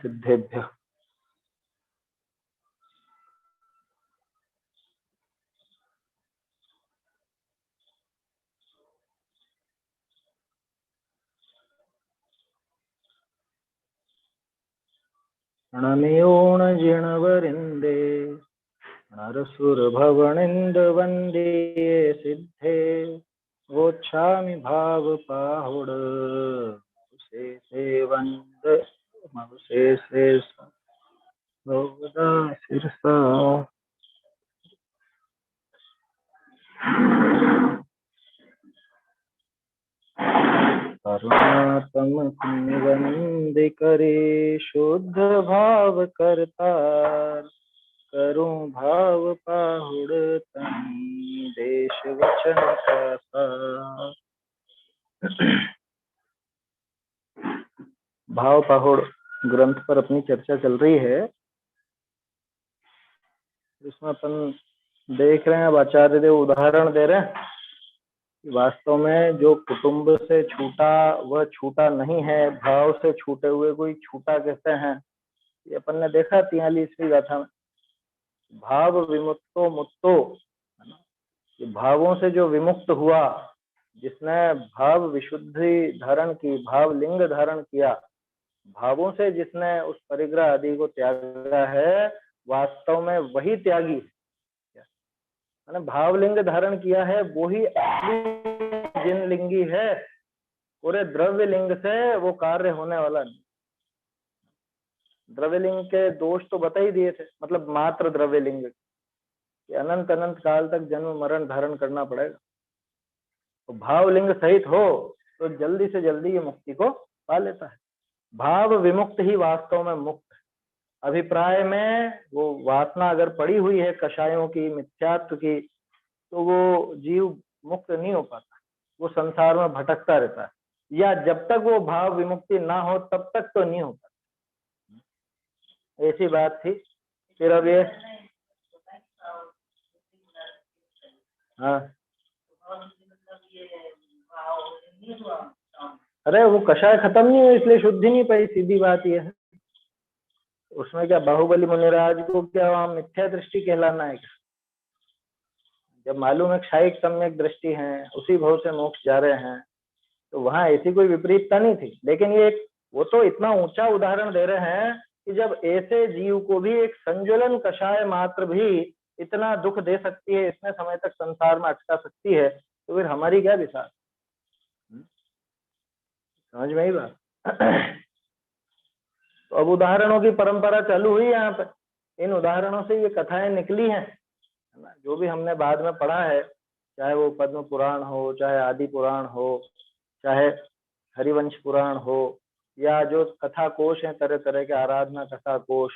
सिद्धेभ्यः। णमेयोण जिणवरिन्दे नरसुरभवनिन्दवन्दे सिद्धे वोच्छामि भावपाहुड से वंद से शिरसा। करुणातम वंदे करे शुद्ध भाव करतार करूं भाव पाहुड़ तनी देश वचन का। भाव पाहुड़ ग्रंथ पर अपनी चर्चा चल रही है। इसमें अपन देख रहे हैं, अब आचार्य देव उदाहरण दे रहे हैं। वास्तव में जो कुटुंब से छूटा वह छूटा नहीं है, भाव से छूटे हुए कोई छूटा कहते हैं। ये अपन ने देखा 43वीं गाथा में, भाव विमुक्तो मुक्तो, है ना। ये भावों से जो विमुक्त हुआ, जिसने भाव विशुद्धि धारण की, भाव लिंग धारण किया, भावों से जिसने उस परिग्रह आदि को त्यागा है, वास्तव में वही त्यागी है। भावलिंग धारण किया है वो ही जिन लिंगी है। पूरे द्रव्य लिंग से वो कार्य होने वाला नहीं। द्रव्य लिंग के दोष तो बता ही दिए थे, मतलब मात्र द्रव्य लिंग अनंत अनंत काल तक जन्म मरण धारण करना पड़ेगा। तो भावलिंग सहित हो तो जल्दी से जल्दी ये मुक्ति को पा लेता है। भाव विमुक्त ही वास्तव में मुक्त है। अभिप्राय में वो वासना अगर पड़ी हुई है कषायों की, मिथ्यात्व की, तो वो जीव मुक्त नहीं हो पाता, वो संसार में भटकता रहता है, या जब तक वो भाव विमुक्ति ना हो तब तक तो नहीं हो पाता। ऐसी बात थी। फिर अब ये हाँ, अरे वो कषाय खत्म नहीं हुई इसलिए शुद्धि नहीं पाई, सीधी बात ये है। उसमें क्या बाहुबली मुनिराज को क्या वहां मिथ्या दृष्टि कहलाना है क्या? जब मालूम है क्षायिक सम्यक दृष्टि है, उसी भाव से मोक्ष जा रहे हैं, तो वहां ऐसी कोई विपरीतता नहीं थी। लेकिन ये वो तो इतना ऊंचा उदाहरण दे रहे हैं कि जब ऐसे जीव को भी एक संज्वलन कषाय मात्र भी इतना दुख दे सकती है, इतने समय तक संसार में अटका सकती है, तो फिर हमारी क्या विचार। समझ में ही बात। तो अब उदाहरणों की परंपरा चालू हुई यहाँ पे। इन उदाहरणों से ये कथाएं निकली हैं, जो भी हमने बाद में पढ़ा है, चाहे वो पद्म पुराण हो, चाहे आदि पुराण हो, चाहे हरिवंश पुराण हो, या जो कथा कोश हैं तरह तरह के, आराधना कथा कोश,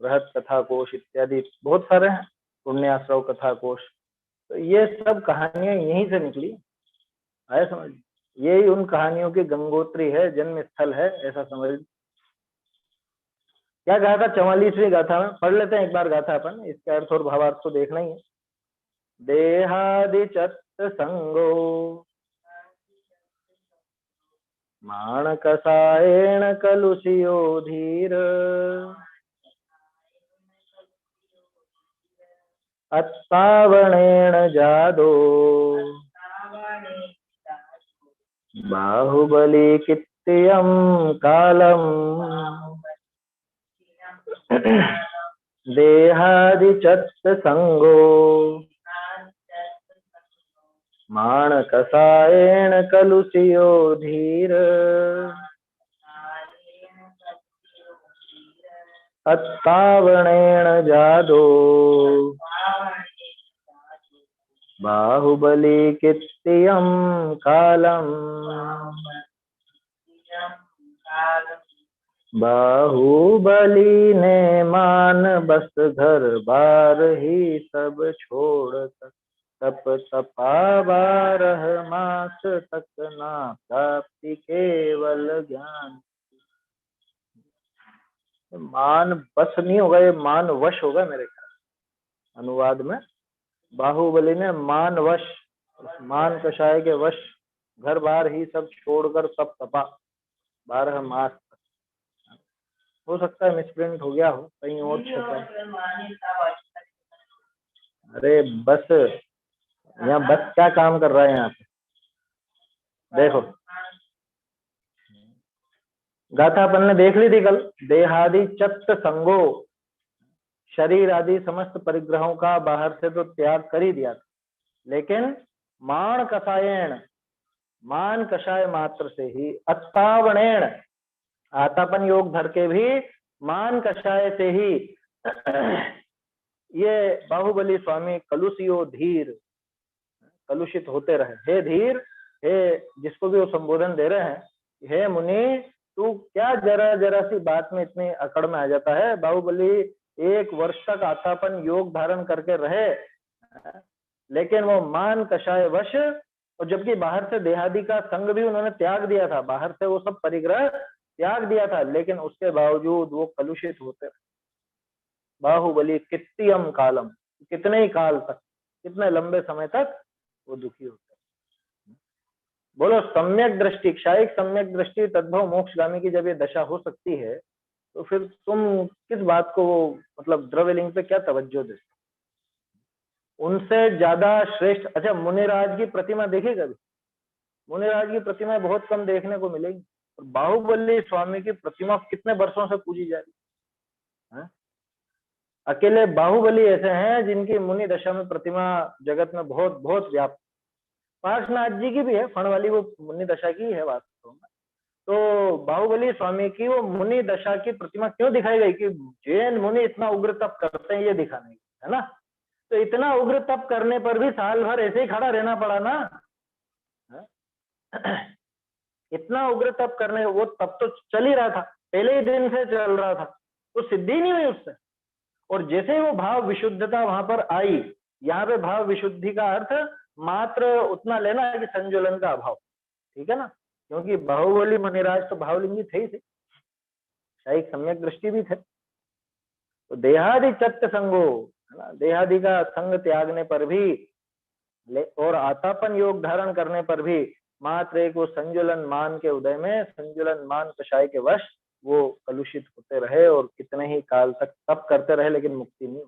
बृहद कथा कोश इत्यादि बहुत सारे हैं, पुण्याश्रव कथा कोश। तो ये सब कहानियां यहीं से निकली है, समझ। यही उन कहानियों की गंगोत्री है, जन्म स्थल है, ऐसा समझ। क्या कहा था 44वीं गाथा में? पढ़ लेते हैं एक बार गाथा अपन, इसके अर्थ और भावार्थ को देखना ही है। देहादि चत्त संगो माणकसायेण कलुषियो धीर अत्पावणेन जादो बाहुबली कित्ययं कालम देहादि चत्त संगो माणकसायेण कलुषियो धीर अत्पावणेन जादो बाहुबली कित्ययं कालम। बाहुबली ने मान बस घर बार ही सब छोड़, तप तपा 12 मास तक ना प्राप्ति केवल ज्ञान। मान बस नहीं होगा, ये मान वश होगा मेरे ख्याल अनुवाद में। बाहुबली ने मान वश, मान कषाय के वश घर बार ही सब छोड़कर तप तपा 12 मास तक। हो सकता है मिसप्रिंट हो गया हो, कहीं और छपा है। अरे बस यहाँ बस क्या काम कर रहा है यहाँ पे, देखो गाथा अपन ने देख ली थी कल। देहादि चत्त संगो, शरीर आदि समस्त परिग्रहों का बाहर से तो त्याग कर ही दिया था, लेकिन मान कषायण, मान कषाय मात्र से ही अत्तावणेण, आतापन योग धर के भी मान कषाय से ही ये बाहुबली स्वामी कलुषियो धीर, कलुषित होते रहे। हे धीर, हे जिसको भी वो संबोधन दे रहे हैं, हे मुनि तू क्या जरा जरा सी बात में इतनी अकड़ में आ जाता है। बाहुबली 1 वर्ष तक आतापन योग धारण करके रहे, लेकिन वो मान कषाय वश, और जबकि बाहर से देहादि का संग भी उन्होंने त्याग दिया था, बाहर से वो सब परिग्रह त्याग दिया था, लेकिन उसके बावजूद वो कलुषित होते रहे। बाहुबली कित्यम कालम, कितने ही काल तक, कितने लंबे समय तक वो दुखी होते। बोलो सम्यक दृष्टि, क्षायिक सम्यक दृष्टि तद्भव मोक्षगामी की जब ये दशा हो सकती है, तो फिर तुम किस बात को मतलब द्रव्यलिंग पे क्या तवज्जो देते? उनसे ज्यादा श्रेष्ठ, अच्छा मुनिराज की प्रतिमा देखी कभी? मुनिराज की प्रतिमा बहुत कम देखने को मिलेगी, और बाहुबली स्वामी की प्रतिमा कितने वर्षों से पूजी जा रही है। अकेले बाहुबली ऐसे हैं जिनकी मुनि दशा में प्रतिमा जगत में बहुत बहुत व्याप्त। पार्श्वनाथ जी की भी है, फण वाली, वो मुनि दशा की है वास्तव में। तो बाहुबली स्वामी की वो मुनि दशा की प्रतिमा क्यों दिखाई गई कि जैन मुनि इतना उग्र तप करते हैं, ये दिखाने, है ना। तो इतना उग्र तप करने पर भी साल भर ऐसे ही खड़ा रहना पड़ा ना। इतना उग्र तप करने, वो तप तो चल ही रहा था, पहले ही दिन से चल रहा था, तो सिद्धि नहीं हुई उससे। और जैसे ही वो भाव विशुद्धता वहां पर आई, यहाँ पे भाव विशुद्धि का अर्थ मात्र उतना लेना है कि संजुलन का अभाव, ठीक है ना, क्योंकि बाहुबली मुनिराज तो भावलिंगी थे ही थे, शायद सम्यक दृष्टि भी थे। तो देहादि चत्त संगो, है ना, देहादि का संग त्यागने पर भी और आतापन योग धारण करने पर भी मात्र एक वो संजुलन मान के उदय में, संजुलन मान कषाय के वश वो कलुषित होते रहे और कितने ही काल तक तप करते रहे, लेकिन मुक्ति नहीं।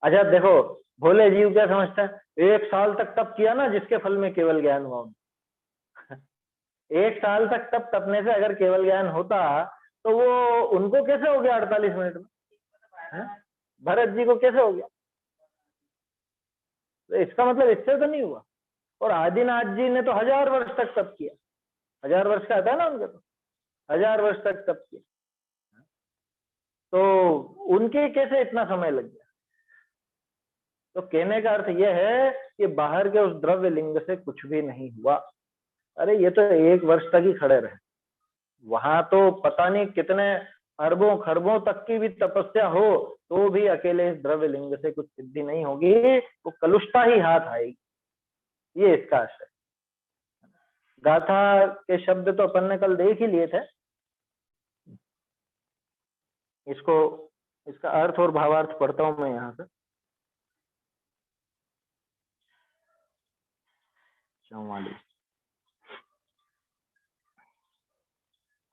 अच्छा देखो, भोले जीव क्या समझता है, 1 साल तक तप किया ना जिसके फल में केवल ज्ञान हुआ, 1 साल तक तप तपने से अगर केवल ज्ञान होता तो वो उनको कैसे हो गया 48 मिनट में, है? भरत जी को कैसे हो गया? तो इसका मतलब इससे तो नहीं हुआ। और आदिनाथ जी ने तो 1000 वर्ष तक तप किया, 1000 वर्ष का आता है ना उनका, तो 1000 वर्ष तक तप किया, तो उनके कैसे इतना समय लग गया? तो कहने का अर्थ यह है कि बाहर के उस द्रव्य लिंग से कुछ भी नहीं हुआ। अरे ये तो 1 वर्ष तक ही खड़े रहे, वहां तो पता नहीं कितने अरबों खरबों तक की भी तपस्या हो तो भी अकेले इस द्रव्य लिंग से कुछ सिद्धि नहीं होगी, वो कलुषता ही हाथ आएगी। ये इसका आशय। गाथा के शब्द तो अपन ने कल देख ही लिए थे, इसको, इसका अर्थ और भावार्थ पढ़ता हूं मैं यहाँ से। 44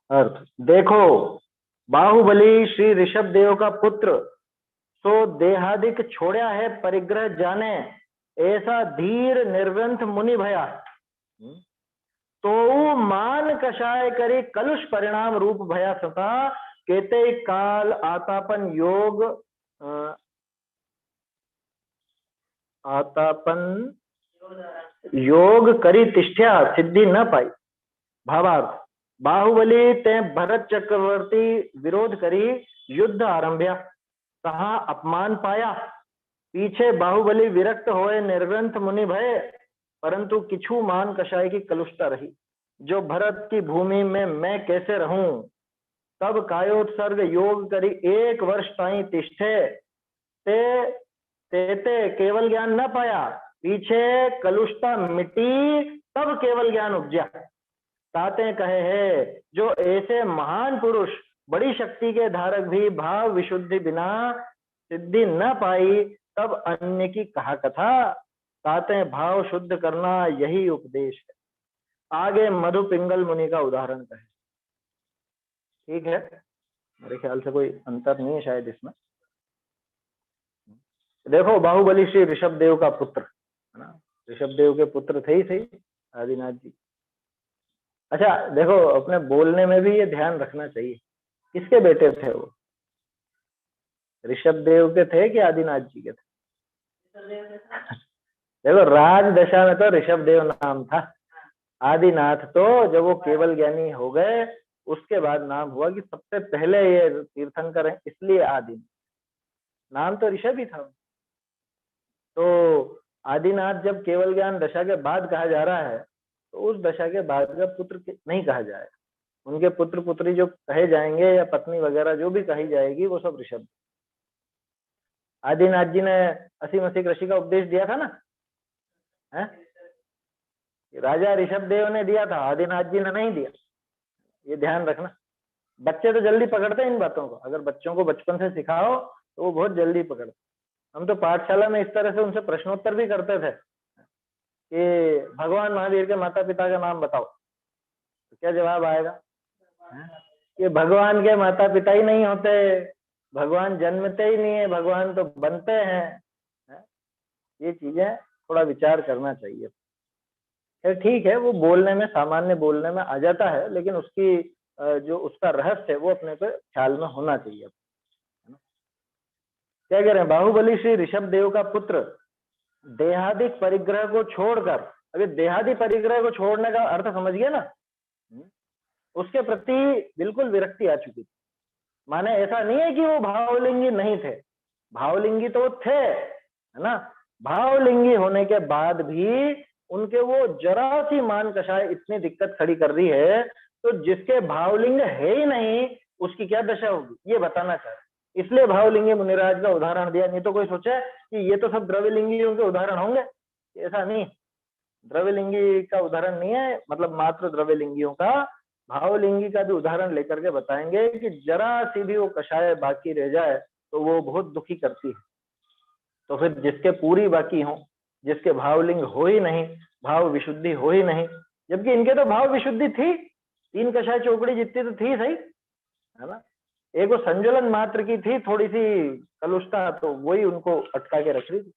अर्थ देखो, बाहुबली श्री ऋषभ देव का पुत्र, सो देहादिक छोड़ा है परिग्रह जाने, ऐसा धीर निर्ग्रंथ मुनि भया, तो मान कषाय करी कलुष परिणाम रूप भया सता, केते काल आतापन योग आतापन योग करी तिष्ठ्या सिद्धि न पाई। भावार्थ, बाहुबली ते भरत चक्रवर्ती विरोध करी युद्ध आरंभ्या, कहा अपमान पाया, पीछे बाहुबली विरक्त होए निर्ग्रंथ मुनि भय, परंतु किछु मान कषाय की कलुषता रही, जो भरत की भूमि में मैं कैसे रहूं। तब कायोत्सर्ग योग करी 1 वर्ष ताई तिष्ठे, ते तेते केवल ज्ञान न पाया, पीछे कलुषता मिटी तब केवल ज्ञान उपजा। ताते कहे है, जो ऐसे महान पुरुष बड़ी शक्ति के धारक भी भाव विशुद्धि बिना सिद्धि न पाई, तब अन्य की कहा कथा। ताते भाव शुद्ध करना यही उपदेश है। आगे मधु पिंगल मुनि का उदाहरण कहे, ठीक है। मेरे ख्याल से कोई अंतर नहीं है शायद इसमें। देखो बाहुबली श्री ऋषभ देव का पुत्र है ना, ऋषभ देव के पुत्र थे ही सही आदिनाथ जी। अच्छा देखो अपने बोलने में भी ये ध्यान रखना चाहिए, किसके बेटे थे वो, ऋषभ देव के थे कि आदिनाथ जी के थे? देखो राज दशा में तो ऋषभ देव नाम था, आदिनाथ तो जब वो केवल ज्ञानी हो गए उसके बाद नाम हुआ कि सबसे पहले ये तीर्थंकर है, इसलिए आदि, नाम तो ऋषभ ही था। तो आदिनाथ जब केवल ज्ञान दशा के बाद कहा जा रहा है तो उस दशा के बाद का पुत्र नहीं कहा जाएगा, उनके पुत्र पुत्री जो कहे जाएंगे या पत्नी वगैरह जो भी कही जाएगी वो सब ऋषभ। आदिनाथ जी ने 80 ऋषि का उपदेश दिया था ना, है? राजा ऋषभ देव ने दिया था, आदिनाथ जी ने नहीं दिया, ये ध्यान रखना। बच्चे तो जल्दी पकड़ते हैं इन बातों को, अगर बच्चों को बचपन से सिखाओ तो वो बहुत जल्दी पकड़ते। हम तो पाठशाला में इस तरह से उनसे प्रश्नोत्तर भी करते थे कि भगवान महावीर के माता पिता का नाम बताओ, तो क्या जवाब आएगा? कि भगवान के माता पिता ही नहीं होते, भगवान जन्मते ही नहीं है, भगवान तो बनते हैं। ये चीजें थोड़ा विचार करना चाहिए। फिर ठीक है वो बोलने में सामान्य बोलने में आ जाता है, लेकिन उसकी जो उसका रहस्य है वो अपने को ख्याल में होना चाहिए। क्या कह रहे हैं, बाहुबली श्री ऋषभ देव का पुत्र देहादिक परिग्रह को छोड़कर, अभी देहादि परिग्रह को छोड़ने का अर्थ समझ गए ना, उसके प्रति बिल्कुल विरक्ति आ चुकी थी। माने ऐसा नहीं है कि वो भावलिंगी नहीं थे, भावलिंगी तो थे, है ना, भावलिंगी होने के बाद भी उनके वो जरा सी मान कषाय इतनी दिक्कत खड़ी कर रही है, तो जिसके भावलिंग है ही नहीं उसकी क्या दशा होगी ये बताना चाहे, इसलिए भावलिंगी मुनिराज का उदाहरण दिया। नहीं तो कोई सोचे कि ये तो सब द्रव्यलिंगियों के उदाहरण होंगे, ऐसा नहीं, द्रव्यलिंगी का उदाहरण नहीं है, मतलब मात्र द्रव्यलिंगियों का, भावलिंगी का भी उदाहरण लेकर के बताएंगे कि जरा सी भी वो कषाय बाकी रह जाए तो वो बहुत दुखी करती है। तो फिर जिसके पूरी बाकी हो, जिसके भावलिंग हो ही नहीं, भाव विशुद्धि हो ही नहीं, जबकि इनके तो भाव विशुद्धि थी, 3 कषाय चौकड़ी जितनी तो थी सही, है ना, एक वो संजुलन मात्र की थी थोड़ी सी कलुषता, तो वही उनको अटका के रख रही थी।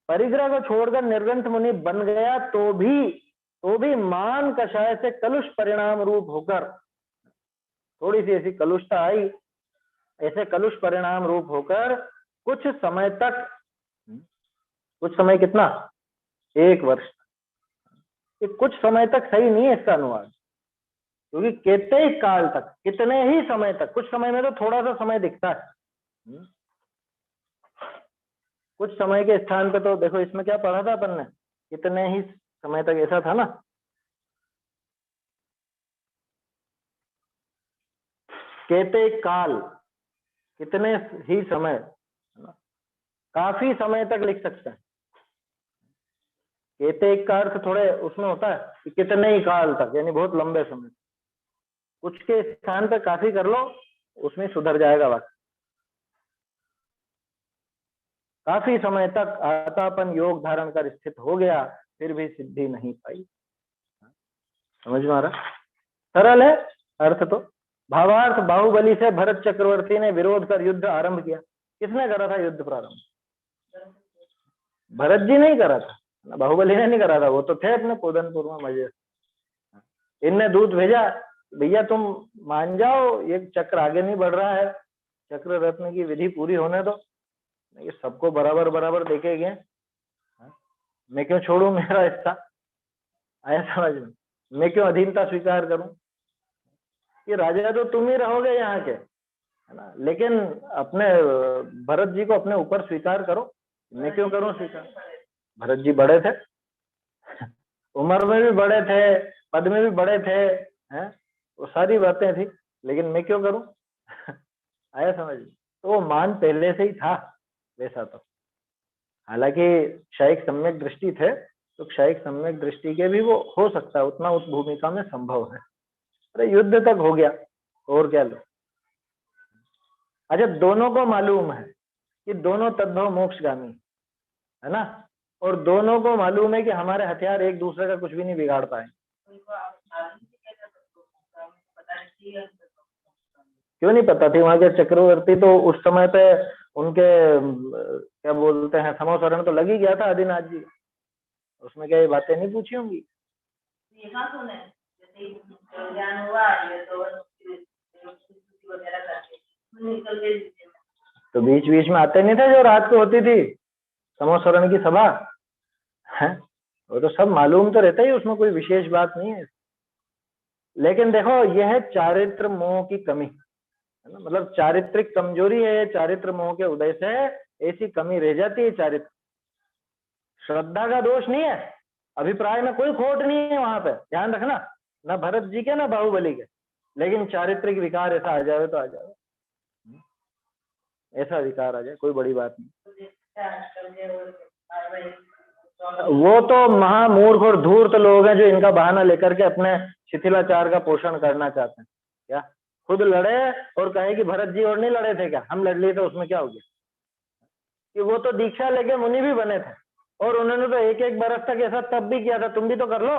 परिग्रह को छोड़कर निर्ग्रंथ मुनि बन गया तो भी मान कषाय से कलुष परिणाम रूप होकर, थोड़ी सी ऐसी कलुषता आई, ऐसे कलुष परिणाम रूप होकर कुछ समय तक, कुछ समय कितना, 1 वर्ष, ये कुछ समय तक सही नहीं है इसका अनुवाद, क्योंकि कितने ही काल तक, कितने ही समय तक, कुछ समय में तो थोड़ा सा समय दिखता है, कुछ समय के स्थान पे तो देखो इसमें क्या पढ़ा था अपन ने, कितने ही समय तक, ऐसा था ना, कहते काल, कितने ही समय, काफी समय तक लिख सकते हैं। कहते का अर्थ थोड़े उसमें होता है कि कितने ही काल तक, यानी बहुत लंबे समय, कुछ के स्थान पे काफी कर लो उसमें सुधर जाएगा बात। काफी समय तक आतापन योग धारण कर स्थित हो गया फिर भी सिद्धि नहीं पाई। समझ में आ रहा, सरल है अर्थ तो। भावार्थ, बाहुबली से भरत चक्रवर्ती ने विरोध कर युद्ध आरंभ किया। किसने करा था युद्ध प्रारंभ? भरत जी नहीं करा था, बाहुबली ने नहीं करा था, वो तो थे अपने पोदनपुर में मजे। इनने दूत भेजा, भैया तुम मान जाओ, ये चक्र आगे नहीं बढ़ रहा है, चक्र रत्न की विधि पूरी होने दो, ये सबको बराबर बराबर देखे गए, मैं क्यों छोड़ू मेरा हिस्सा, आया समझ में, मैं क्यों अधीनता स्वीकार करूं, ये राजा तो तुम ही रहोगे यहाँ के, है ना, लेकिन अपने भरत जी को अपने ऊपर स्वीकार करो, मैं क्यों करूं स्वीकार। भरत जी बड़े थे, उम्र में भी बड़े थे, पद में भी बड़े थे, हैं, वो सारी बातें थी, लेकिन मैं क्यों करूं आया समझ में। तो वो मान पहले से ही था वैसा, तो हालांकि क्षयिक सम्यक दृष्टि थे, तो क्षयिक सम्यक दृष्टि के भी वो हो सकता है, उतना उस भूमिका में संभव है। अरे युद्ध तक हो गया और क्या लो। अच्छा दोनों को मालूम है कि दोनों तद्भव मोक्षगामी है ना, और दोनों को मालूम है कि हमारे हथियार एक दूसरे का कुछ भी नहीं बिगाड़ पाए। क्यों नहीं पता थी? वहां के चक्रवर्ती तो उस समय पे उनके क्या बोलते हैं, समोसरण तो लग ही गया था आदिनाथ जी। उसमें क्या ये बातें नहीं पूछी होंगी? तो बीच बीच में आते नहीं थे जो रात को होती थी समोसरण की सभा है? वो तो सब मालूम तो रहता ही, उसमें कोई विशेष बात नहीं है। लेकिन देखो, यह है चारित्र मोह की कमी, है ना, मतलब चारित्रिक कमजोरी है, चारित्र मोह के उदय से ऐसी कमी रह जाती है। चारित्र श्रद्धा का दोष नहीं है, अभिप्राय में कोई खोट नहीं है वहां पे, ध्यान रखना, ना भरत जी के ना बाहुबली के, लेकिन चारित्रिक विकार ऐसा आ जाए तो आ जाए, ऐसा विकार आ जाए, कोई बड़ी बात नहीं। वो तो महामूर्ख और धूर्त लोग हैं जो इनका बहाना लेकर के अपने शिथिलाचार का पोषण करना चाहते हैं। क्या खुद लड़े और कहे कि भरत जी और नहीं लड़े थे क्या, हम लड़ लिए थे, उसमें क्या हो गया? कि वो तो दीक्षा लेके मुनि भी बने थे और उन्होंने तो एक एक बरस तक ऐसा तब भी किया था, तुम भी तो कर लो।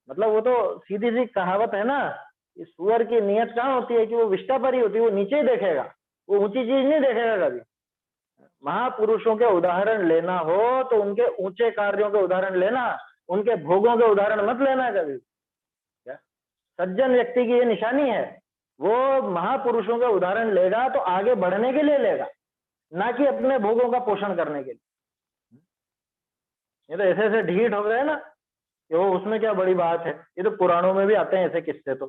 मतलब वो तो सीधी सी कहावत है ना, कि सुअर की नियत कहाँ होती है कि वो विष्ठा पर ही होती है, वो नीचे ही देखेगा, वो ऊंची चीज नहीं देखेगा कभी। महापुरुषों के उदाहरण लेना हो तो उनके ऊंचे कार्यों के उदाहरण लेना, उनके भोगों के उदाहरण मत लेना कभी। क्या सज्जन व्यक्ति की ये निशानी है, वो महापुरुषों के उदाहरण लेगा तो आगे बढ़ने के लिए लेगा, ना कि अपने भोगों का पोषण करने के लिए। ये तो ऐसे ऐसे ढीठ हो गए ना कि वो उसमें क्या बड़ी बात है, ये तो पुराणों में भी आते हैं ऐसे किस्से। तो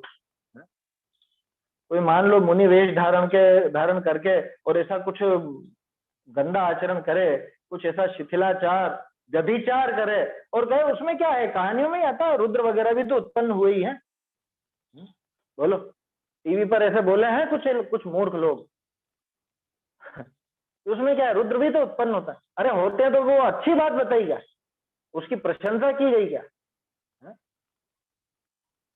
कोई मान लो मुनि वेश धारण करके और ऐसा कुछ गंदा आचरण करे, कुछ ऐसा शिथिलाचार व्यभिचार करे और कहे उसमें क्या है, कहानियों में ही आता है, रुद्र वगैरह भी तो उत्पन्न हुए ही है। बोलो, टीवी पर ऐसे बोले हैं कुछ मूर्ख लोग उसमें क्या है, रुद्र भी तो उत्पन्न होता है। अरे होते हैं तो वो अच्छी बात बताई क्या, उसकी प्रशंसा की गई क्या?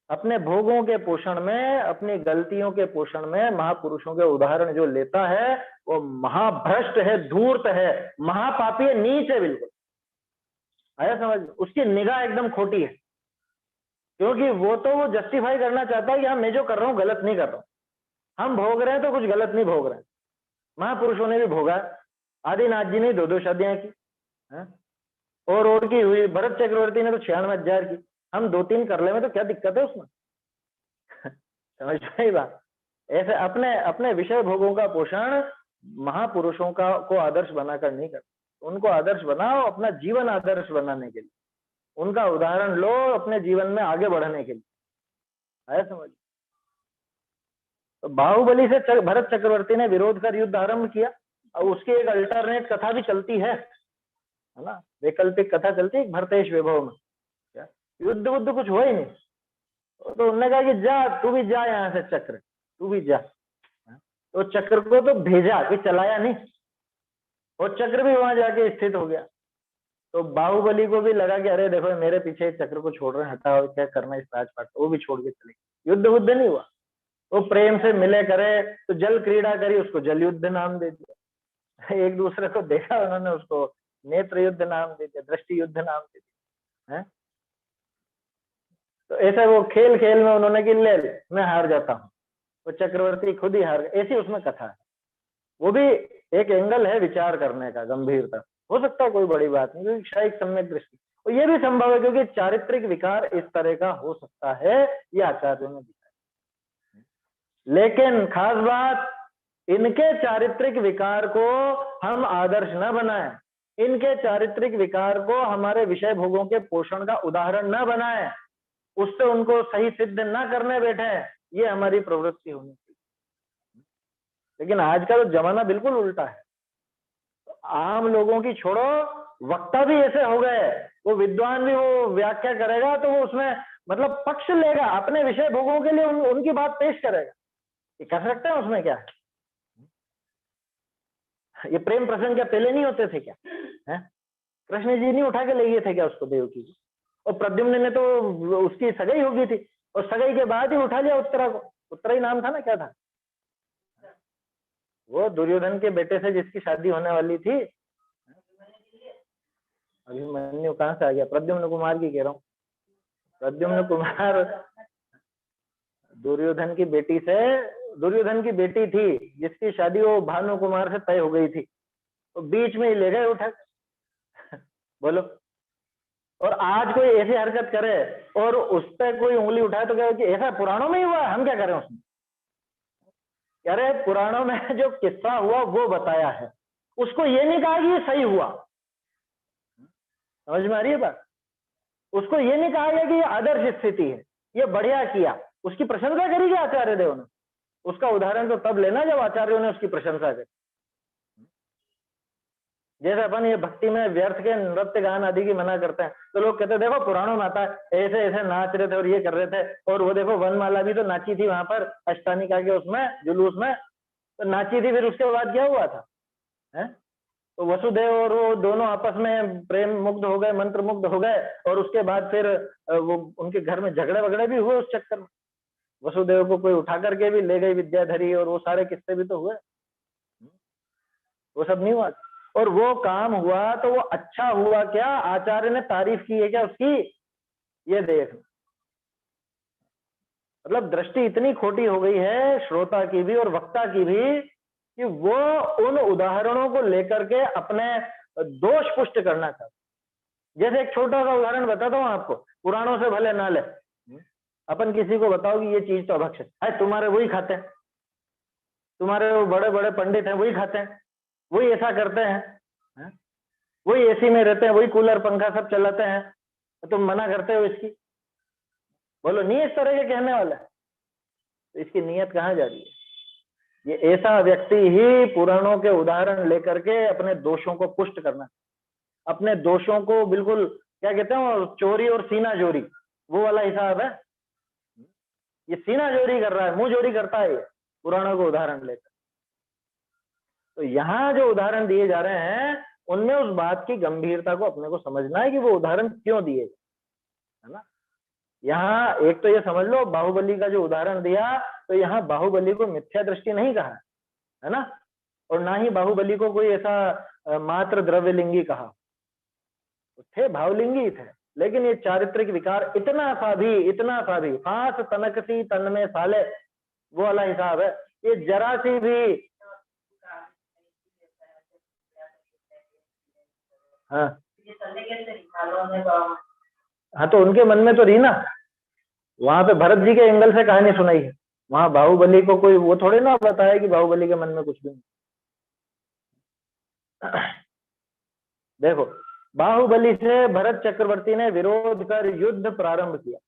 अपने भोगों के पोषण में, अपनी गलतियों के पोषण में महापुरुषों के उदाहरण जो लेता है वो महाभ्रष्ट है, धूर्त है, महापापी है, नीच है बिल्कुल। आया समझ? उसकी निगाह एकदम खोटी है, क्योंकि वो तो वो जस्टिफाई करना चाहता है कि हाँ मैं जो कर रहा हूँ गलत नहीं कर रहा हूँ, हम भोग रहे हैं तो कुछ गलत नहीं भोग रहे हैं। महापुरुषों ने भी भोगा, आदिनाथ जी ने 2-2 शादियां की है? और की हुई, भरत चक्रवर्ती ने तो 96,000 की, हम 2-3 कर ले में तो क्या दिक्कत है उसमें समझ में बात? ऐसे अपने अपने विषय भोगों का पोषण महापुरुषों का को आदर्श बनाकर नहीं कर, उनको आदर्श बनाओ अपना जीवन आदर्श बनाने के लिए, उनका उदाहरण लो अपने जीवन में आगे बढ़ने के लिए। आया समझ? तो बाहुबली से भरत चक्रवर्ती ने विरोध कर युद्ध आरंभ किया, और उसकी एक अल्टरनेट कथा भी चलती है ना, वैकल्पिक कथा चलती है भरतेश वैभव में। क्या युद्ध बुद्ध कुछ हुआ ही नहीं, तो उन्होंने कहा कि जा तू भी जा यहाँ से, चक्र तू भी जा। तो चक्र को तो भेजा, कोई चलाया नहीं, और चक्र भी वहां जाके स्थित हो गया। तो बाहुबली को भी लगा कि अरे देखो मेरे पीछे चक्र को छोड़ रहे हैं, हटाओ, क्या करना इस राजपाट, वो भी छोड़ के चले। युद्ध बुद्ध नहीं हुआ, वो प्रेम से मिले करे, तो जल क्रीड़ा करी, उसको जल युद्ध नाम दे दिया। एक दूसरे को देखा उन्होंने, उसको नेत्र युद्ध नाम दे दिया, दृष्टि युद्ध नाम दे दिया। तो ऐसे वो खेल खेल में उन्होंने कि ले मैं हार जाता हूँ, वो चक्रवर्ती खुद ही हार गए, ऐसी उसमें कथा है। वो भी एक एंगल है विचार करने का, गंभीरता हो सकता है, कोई बड़ी बात नहीं, क्योंकि शायद सम्यक दृष्टि, और ये भी संभव है क्योंकि चारित्रिक विकार इस तरह का हो सकता है, ये आचार्यों ने दिखाया। लेकिन खास बात, इनके चारित्रिक विकार को हम आदर्श न बनाएं, इनके चारित्रिक विकार को हमारे विषय भोगों के पोषण का उदाहरण न बनाएं, उससे उनको सही सिद्ध न करने बैठे, ये हमारी प्रवृत्ति होनी चाहिए। लेकिन आज का तो जमाना बिल्कुल उल्टा है, आम लोगों की छोड़ो, वक्ता भी ऐसे हो गए, वो विद्वान भी वो व्याख्या करेगा तो वो उसमें मतलब पक्ष लेगा, अपने विषय भोगों के लिए उनकी बात पेश करेगा, ये कर सकते हैं, उसमें क्या है? ये प्रेम प्रसंग क्या पहले नहीं होते थे क्या? है कृष्ण जी नहीं उठा के ले गए थे क्या उसको देवकी को? और प्रद्युम्न ने तो उसकी सगाई हो गई थी, और सगाई के बाद ही उठा लिया उत्तरा को, उत्तरा ही नाम था ना, क्या था वो दुर्योधन के बेटे से जिसकी शादी होने वाली थी। अभिमन्यु कहाँ से आ गया? प्रद्युम्न कुमार की कह रहा हूँ, प्रद्युम्न कुमार दुर्योधन की बेटी से, दुर्योधन की बेटी थी जिसकी शादी वो भानु कुमार से तय हो गई थी, तो बीच में ही ले गए उठा बोलो। और आज कोई ऐसी हरकत करे और उस पर कोई उंगली उठाए तो क्या कि ऐसा पुराणों में ही हुआ, हम क्या करें उसमें? अरे पुराणों में जो किस्सा हुआ वो बताया है, उसको ये नहीं कहा कि ये सही हुआ। समझ में आ रही है बात? उसको ये नहीं कहा गया कि ये आदर्श स्थिति है, ये बढ़िया किया, उसकी प्रशंसा करी गई आचार्य देव ने। उसका उदाहरण तो तब लेना जब आचार्यों ने उसकी प्रशंसा करी। जैसे अपन ये भक्ति में व्यर्थ के नृत्य गान आदि की मना करते हैं, तो लोग कहते हैं देखो पुराणों में आता है ऐसे ऐसे नाच रहे थे और ये कर रहे थे, और वो देखो वनमाला भी तो नाची थी वहां पर अष्टानिका के उसमें जुलूस में, तो नाची थी, फिर उसके बाद क्या हुआ था है? तो वसुदेव और वो दोनों आपस में प्रेम मुग्ध हो गए, मंत्र मुग्ध हो गए, और उसके बाद फिर वो उनके घर में झगड़े वगड़े भी हुए उस चक्कर में। वसुदेव को कोई उठा करके भी ले गई विद्याधरी, और वो सारे किस्से भी तो हुए, वो सब नहीं हुआ। और वो काम हुआ तो वो अच्छा हुआ क्या, आचार्य ने तारीफ की है क्या उसकी? ये देख, मतलब दृष्टि इतनी खोटी हो गई है श्रोता की भी और वक्ता की भी, कि वो उन उदाहरणों को लेकर के अपने दोष पुष्ट करना चाहते। जैसे एक छोटा सा उदाहरण बताता हूं आपको, पुराणों से भले ना ले, अपन किसी को बताओ कि ये चीज तो अभक्ष है, तुम्हारे वही खाते हैं, तुम्हारे वो बड़े बड़े पंडित हैं वही खाते हैं, वही ऐसा करते हैं, वही एसी में रहते हैं, वही कूलर पंखा सब चलाते हैं, तो तुम मना करते हो इसकी? बोलो, नहीं इस तरह के कहने वाला, तो इसकी नीयत कहाँ जा रही है? ये ऐसा व्यक्ति ही पुराणों के उदाहरण लेकर के अपने दोषों को पुष्ट करना, अपने दोषों को बिल्कुल क्या कहते हैं, चोरी और सीना चोरी, वो वाला हिसाब है। ये सीना चोरी कर रहा है, मुंह चोरी करता है ये पुराणों को उदाहरण लेकर। तो यहाँ जो उदाहरण दिए जा रहे हैं उनमें उस बात की गंभीरता को अपने को समझना है कि वो उदाहरण क्यों दिए, है ना। यहाँ एक तो ये समझ लो, बाहुबली का जो उदाहरण दिया, तो यहाँ बाहुबली को मिथ्या दृष्टि नहीं कहा है ना, और ना ही बाहुबली को कोई ऐसा मात्र द्रव्यलिंगी कहा, तो थे भावलिंगी थे, लेकिन ये चारित्रिक विकार इतना सा भी फांस तनकसी तन में साले, वो वाला हिसाब है। ये जरा सी भी, हाँ हाँ, तो उनके मन में तो रही ना, वहां पे भरत जी के एंगल से कहानी सुनाई है, वहां बाहुबली को कोई वो थोड़े ना बताया कि बाहुबली के मन में कुछ भी नहीं। देखो, बाहुबली से भरत चक्रवर्ती ने विरोध कर युद्ध प्रारंभ किया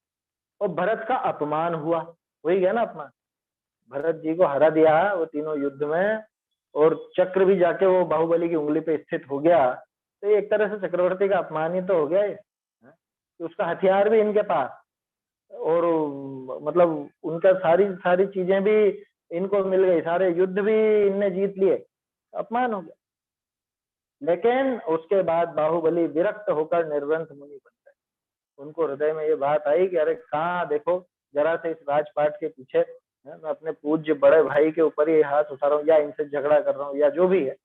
और भरत का अपमान हुआ, वही गया ना अपमान, भरत जी को हरा दिया वो तीनों युद्ध में, और चक्र भी जाके वो बाहुबली की उंगली पे स्थित हो गया, तो एक तरह से चक्रवर्ती का अपमान ही तो हो गया है। तो उसका हथियार भी इनके पास, और मतलब उनका सारी चीजें भी इनको मिल गई, सारे युद्ध भी इनने जीत लिए, अपमान हो गया। लेकिन उसके बाद बाहुबली विरक्त होकर निर्वंश मुनि बन गए। उनको हृदय में ये बात आई कि अरे कहाँ देखो, जरा से इस राजपाट के पीछे मैं अपने पूज्य बड़े भाई के ऊपर ही हाथ उठा रहा हूँ, या इनसे झगड़ा कर रहा हूँ, या जो भी है,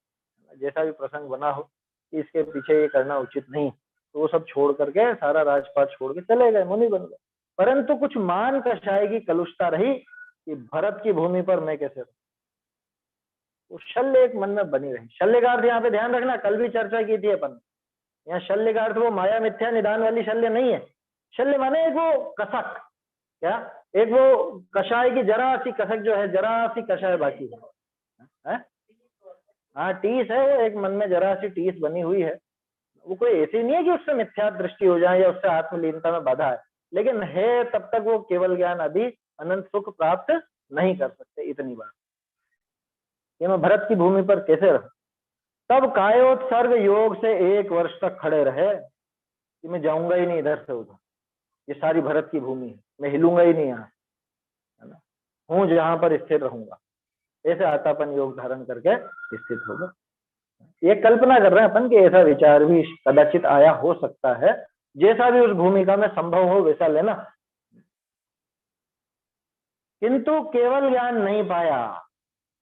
जैसा भी प्रसंग बना हो, इसके पीछे ये करना उचित नहीं। तो वो सब छोड़ करके, सारा राजपाट छोड़ के चले गए, मुनि बन गए। परंतु कुछ मान कषाय की कलुषता रही कि भरत की भूमि पर मैं कैसे रहूं, वो शल्य एक मन में बनी रही। शल्य का अर्थ यहाँ पे ध्यान रखना, कल भी चर्चा की थी अपन, यहाँ शल्य का अर्थ वो माया मिथ्या निदान वाली शल्य नहीं है। शल्य माने एक वो कसक, क्या एक वो कषाय की जरा सी कसक जो है, जरा सी कषाय बाकी है? हाँ, टीस है वो, एक मन में जरा सी टीस बनी हुई है। वो कोई ऐसी नहीं है कि उससे मिथ्या दृष्टि हो जाए या उससे आत्मलीनता में बाधा है, लेकिन है तब तक वो केवल ज्ञान आदि अनंत सुख प्राप्त नहीं कर सकते। इतनी बात कि मैं भरत की भूमि पर कैसे रहूं। तब कायोत्सर्ग योग से 1 वर्ष तक खड़े रहे कि मैं जाऊंगा ही नहीं इधर से उधर, ये सारी भरत की भूमि है, मैं हिलूंगा ही नहीं यहाँ, है ना, हूं जहां पर स्थिर रहूंगा। ऐसे आतापन योग धारण करके स्थित होगा। ये कल्पना कर रहे हैं अपन कि ऐसा विचार भी कदाचित आया हो सकता है, जैसा भी उस भूमिका में संभव हो वैसा लेना। किंतु केवल ज्ञान नहीं पाया,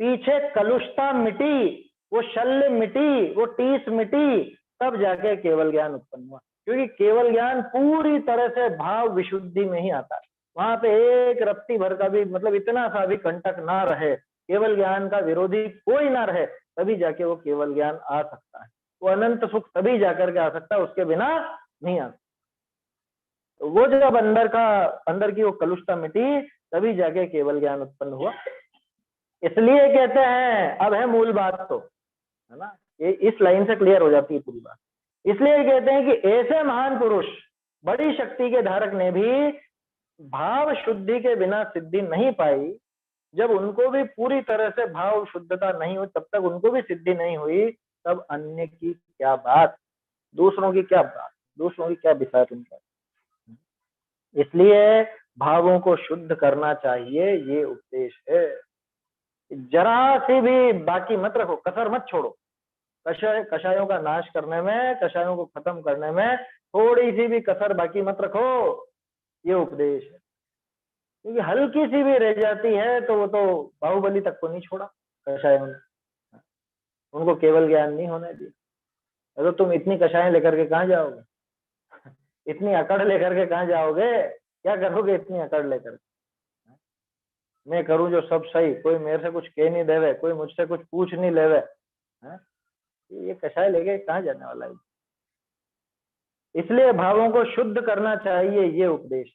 पीछे कलुषता मिटी, वो शल्य मिटी, वो टीस मिटी, तब जाके केवल ज्ञान उत्पन्न हुआ। क्योंकि केवल ज्ञान पूरी तरह से भाव विशुद्धि में ही आता है, वहां पे एक रत्ती भर का भी मतलब इतना सा भी कंटक ना रहे, केवल ज्ञान का विरोधी कोई ना रहे, तभी जाके वो केवल ज्ञान आ सकता है। वो अनंत सुख तभी जाकर के आ सकता है, उसके बिना नहीं आ सकता। तो वो जब अंदर की वो कलुषता मिटी, तभी जाके केवल ज्ञान उत्पन्न हुआ। इसलिए कहते हैं, अब है मूल बात तो, है ना, ये इस लाइन से क्लियर हो जाती है पूरी बात। इसलिए कहते हैं कि ऐसे महान पुरुष, बड़ी शक्ति के धारक ने भी भाव शुद्धि के बिना सिद्धि नहीं पाई। जब उनको भी पूरी तरह से भाव शुद्धता नहीं हुई, तब तक उनको भी सिद्धि नहीं हुई, तब अन्य की क्या बात, दूसरों की क्या बात, दूसरों की क्या विषय उनका। इसलिए भावों को शुद्ध करना चाहिए, ये उपदेश है। जरा सी भी बाकी मत रखो, कसर मत छोड़ो। कषायों का नाश करने में, कषायों को खत्म करने में थोड़ी सी भी कसर बाकी मत रखो, ये उपदेश है। क्योंकि हल्की सी भी रह जाती है तो वो तो बाहुबली तक को नहीं छोड़ा कषायों ने, उनको केवल ज्ञान नहीं होने दिया। तो तुम इतनी कषायें लेकर के कहाँ जाओगे, इतनी अकड़ लेकर के कहाँ जाओगे, क्या करोगे इतनी अकड़ लेकर? मैं करूं जो सब सही, कोई मेरे से कुछ कह नहीं देवे, कोई मुझसे कुछ पूछ नहीं लेवे, ये कषाय लेके कहाँ जाने वाला है? इसलिए भावों को शुद्ध करना चाहिए, ये उपदेश।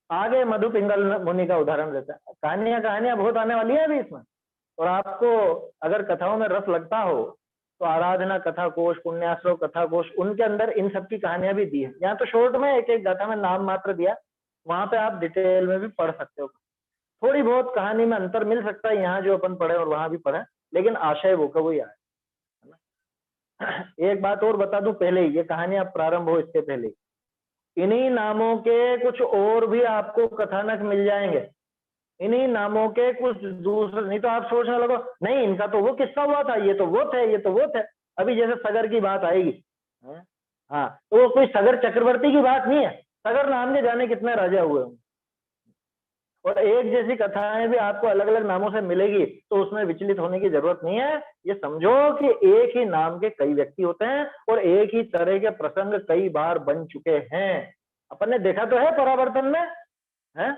आगे मधु पिंगल मुनि का उदाहरण देता है। कहानियां बहुत आने वाली है अभी इसमें, और आपको अगर कथाओं में रस लगता हो तो आराधना कथा कोश, पुण्याश्रव कथा कोश, उनके अंदर इन सब की कहानियां भी दी है। यहाँ तो शॉर्ट में एक एक गाथा में नाम मात्र दिया, वहां पे आप डिटेल में भी पढ़ सकते हो। थोड़ी बहुत कहानी में अंतर मिल सकता है, यहाँ जो अपन पढ़े और वहां भी पढ़े, लेकिन आशय वो का वही आए। एक बात और बता दूं पहले ही, ये कहानी अब प्रारंभ हो इसके पहले, इन्हीं नामों के कुछ और भी आपको कथानक मिल जाएंगे, इन्हीं नामों के कुछ दूसरे। नहीं तो आप सोचने लगो नहीं इनका तो वो किस्सा हुआ था, ये तो वो थे, ये तो वो थे। अभी जैसे सगर की बात आएगी, हाँ, तो वो कोई सगर चक्रवर्ती की बात नहीं है, सगर नाम के जाने कितने राजा हुए होंगे। और एक जैसी कथाएं भी आपको अलग अलग नामों से मिलेगी, तो उसमें विचलित होने की जरूरत नहीं है। ये समझो कि एक ही नाम के कई व्यक्ति होते हैं और एक ही तरह के प्रसंग कई बार बन चुके हैं। अपन ने देखा तो है परावर्तन में, है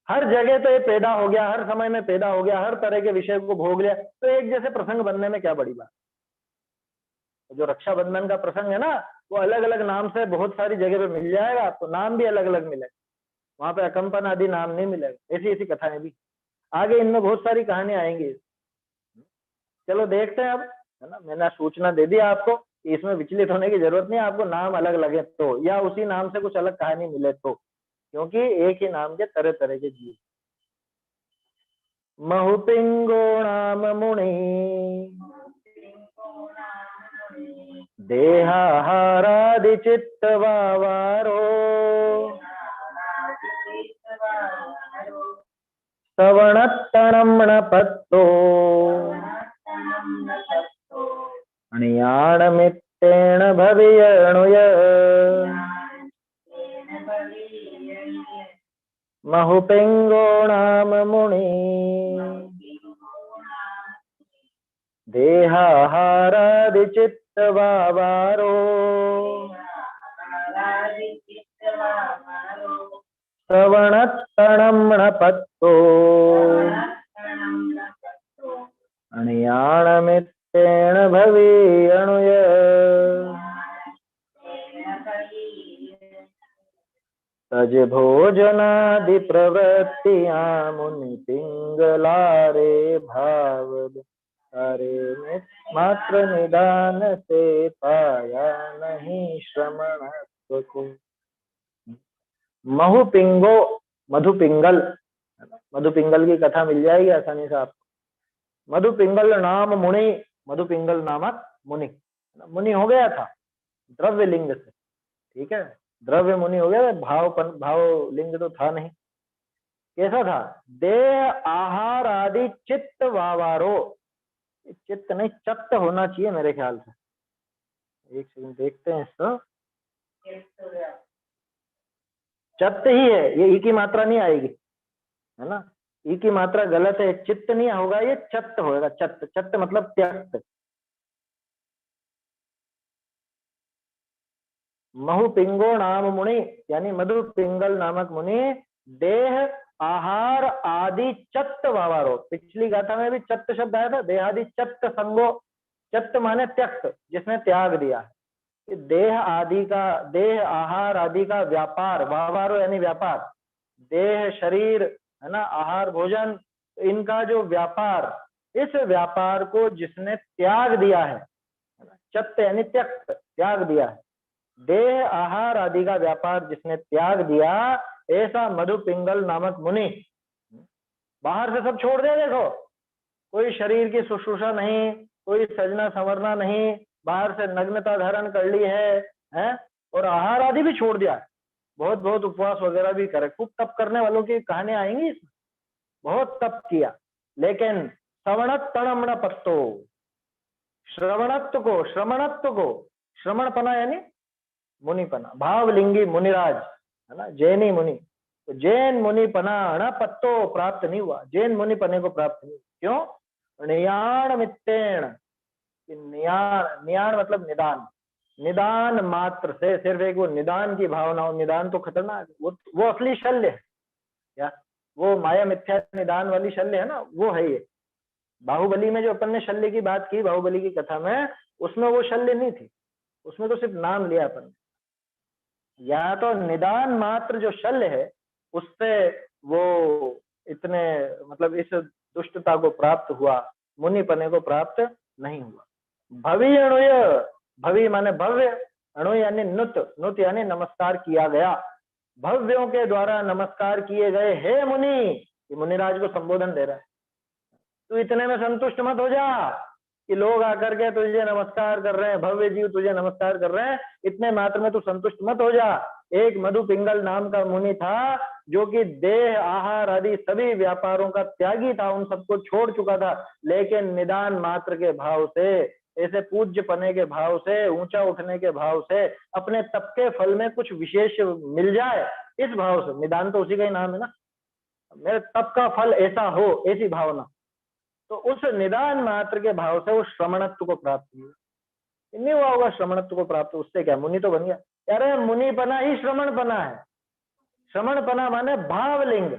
हर जगह तो ये पैदा हो गया, हर समय में पैदा हो गया, हर तरह के विषय को भोग लिया, तो एक जैसे प्रसंग बनने में क्या बड़ी बात। जो रक्षाबंधन का प्रसंग है ना, वो अलग अलग नाम से बहुत सारी जगह पे मिल जाएगा आपको, नाम भी अलग अलग मिलेगा, वहां पे अकंपन आदि नाम नहीं मिलेगा। ऐसी ऐसी कथाएं भी आगे इनमें बहुत सारी कहानी आएंगी। चलो देखते हैं अब, है ना, मैंने सूचना दे दी आपको कि इसमें विचलित होने की जरूरत नहीं, आपको नाम अलग लगे तो, या उसी नाम से कुछ अलग कहानी मिले तो, क्योंकि एक ही नाम के तरह तरह के जीव। महुपिंगो नाम मुनि देहाहारादि चित्त वावारो सवणत्तणं पत्तो अणियाणमित्तेन भवियणुय महुपिंगो नाम मुनि देहाहारादि चित्त वावारो श्रवणत्तणं पत्तो अणियाणमित्तेन भवियणुय तज भोजनादि प्रवृत्तियां मुनि पिंगलारे भाव अरे मात्र निदान से पाया नहीं श्रमणत्व को। महुपिंगो, मधुपिंगल, मधुपिंगल की कथा मिल जाएगी आसानी से आपको। मधुपिंगल नाम मुनि, मधुपिंगल नामक मुनि, मुनि हो गया था द्रव्य लिंग से, ठीक है, द्रव्य मुनि हो गया, भाव लिंग तो था नहीं। कैसा था? देह आहार आदि चित्त वावारो, चित्त नहीं चत्त होना चाहिए मेरे ख्याल से, एक सेकंड देखते हैं इसको। चत्त ही है ये, ई की मात्रा नहीं आएगी, है ना, ई की मात्रा गलत है, चित्त नहीं होगा, ये चत्त होगा, चत्त, चत्त मतलब त्यक्त। महुपिंगो नाम मुनि, यानी मधु पिंगल नामक मुनि देह आहार आदि चत्त वावारो, पिछली गाथा में भी चत्त शब्द आया था, देहादि चत्त संगो, चत्त माने त्यक्त, जिसने त्याग दिया है। देह आदि का, देह आहार आदि का व्यापार, वावारो यानी व्यापार, देह शरीर है ना, आहार भोजन, इनका जो व्यापार, इस व्यापार को जिसने त्याग दिया है, चत्त यानी त्यक्त, त्याग दिया है, देह आहार आदि का व्यापार जिसने त्याग दिया, ऐसा मधु पिंगल नामक मुनि, बाहर से सब छोड़ दे, देखो कोई शरीर की शुश्रूषा नहीं, कोई सजना संवरना नहीं, बाहर से नग्नता धारण कर ली है, और आहार आदि भी छोड़ दिया, बहुत बहुत उपवास वगैरह भी करे, खूब तप करने वालों की कहानियां आएंगी इसमें, बहुत तप किया, लेकिन श्रवणत तणमण पत्तो, श्रवणत्व को, श्रमणपना यानी मुनिपना, भावलिंगी मुनिराज है ना, जैनी मुनि, तो जैन मुनिपना अण पत्तो प्राप्त नहीं हुआ, जैन मुनिपने को प्राप्त नहीं, क्यों? नियाण मित्तेण, नियाण मतलब निदान, निदान मात्र से, सिर्फ एक वो निदान की भावना, निदान तो खतरनाक, वो असली शल्य है, या वो माया मिथ्या निदान वाली शल्य है ना, वो है ये। बाहुबली में जो अपन ने शल्य की बात की, बाहुबली की कथा में, उसमें वो शल्य नहीं थी, उसमें तो सिर्फ नाम लिया अपन। यहाँ तो निदान मात्र जो शल्य है, उससे वो इतने मतलब इस दुष्टता को प्राप्त हुआ, मुनिपने को प्राप्त नहीं हुआ। भवि अणुय, भवि माने भव्य, अणु यानी नुत, नुत यानी नमस्कार किया गया, भव्यों के द्वारा नमस्कार किए गए हे मुनि, ये मुनिराज को संबोधन दे रहा है। तू इतने में संतुष्ट मत हो जा कि लोग आकर के तुझे नमस्कार कर रहे हैं, भव्य जीव तुझे नमस्कार कर रहे हैं, इतने मात्र में तू संतुष्ट मत हो जा। एक मधु पिंगल नाम का मुनि था, जो कि देह आहार आदि सभी व्यापारों का त्यागी था, उन सबको छोड़ चुका था, लेकिन निदान मात्र के भाव से, ऐसे पूज्य पने के भाव से, ऊंचा उठने के भाव से, अपने तप के फल में कुछ विशेष मिल जाए, इस भाव से, निदान तो उसी का ही नाम है ना, मेरे तप का फल ऐसा हो, ऐसी भावना, तो उस निदान मात्र के भाव से वो श्रमणत्व को प्राप्त हुआ। नहीं हुआ होगा श्रमणत्व को प्राप्त, उससे क्या मुनि तो बन गया। यार मुनिपना ही श्रमणपना है, श्रमणपना माने भावलिंग,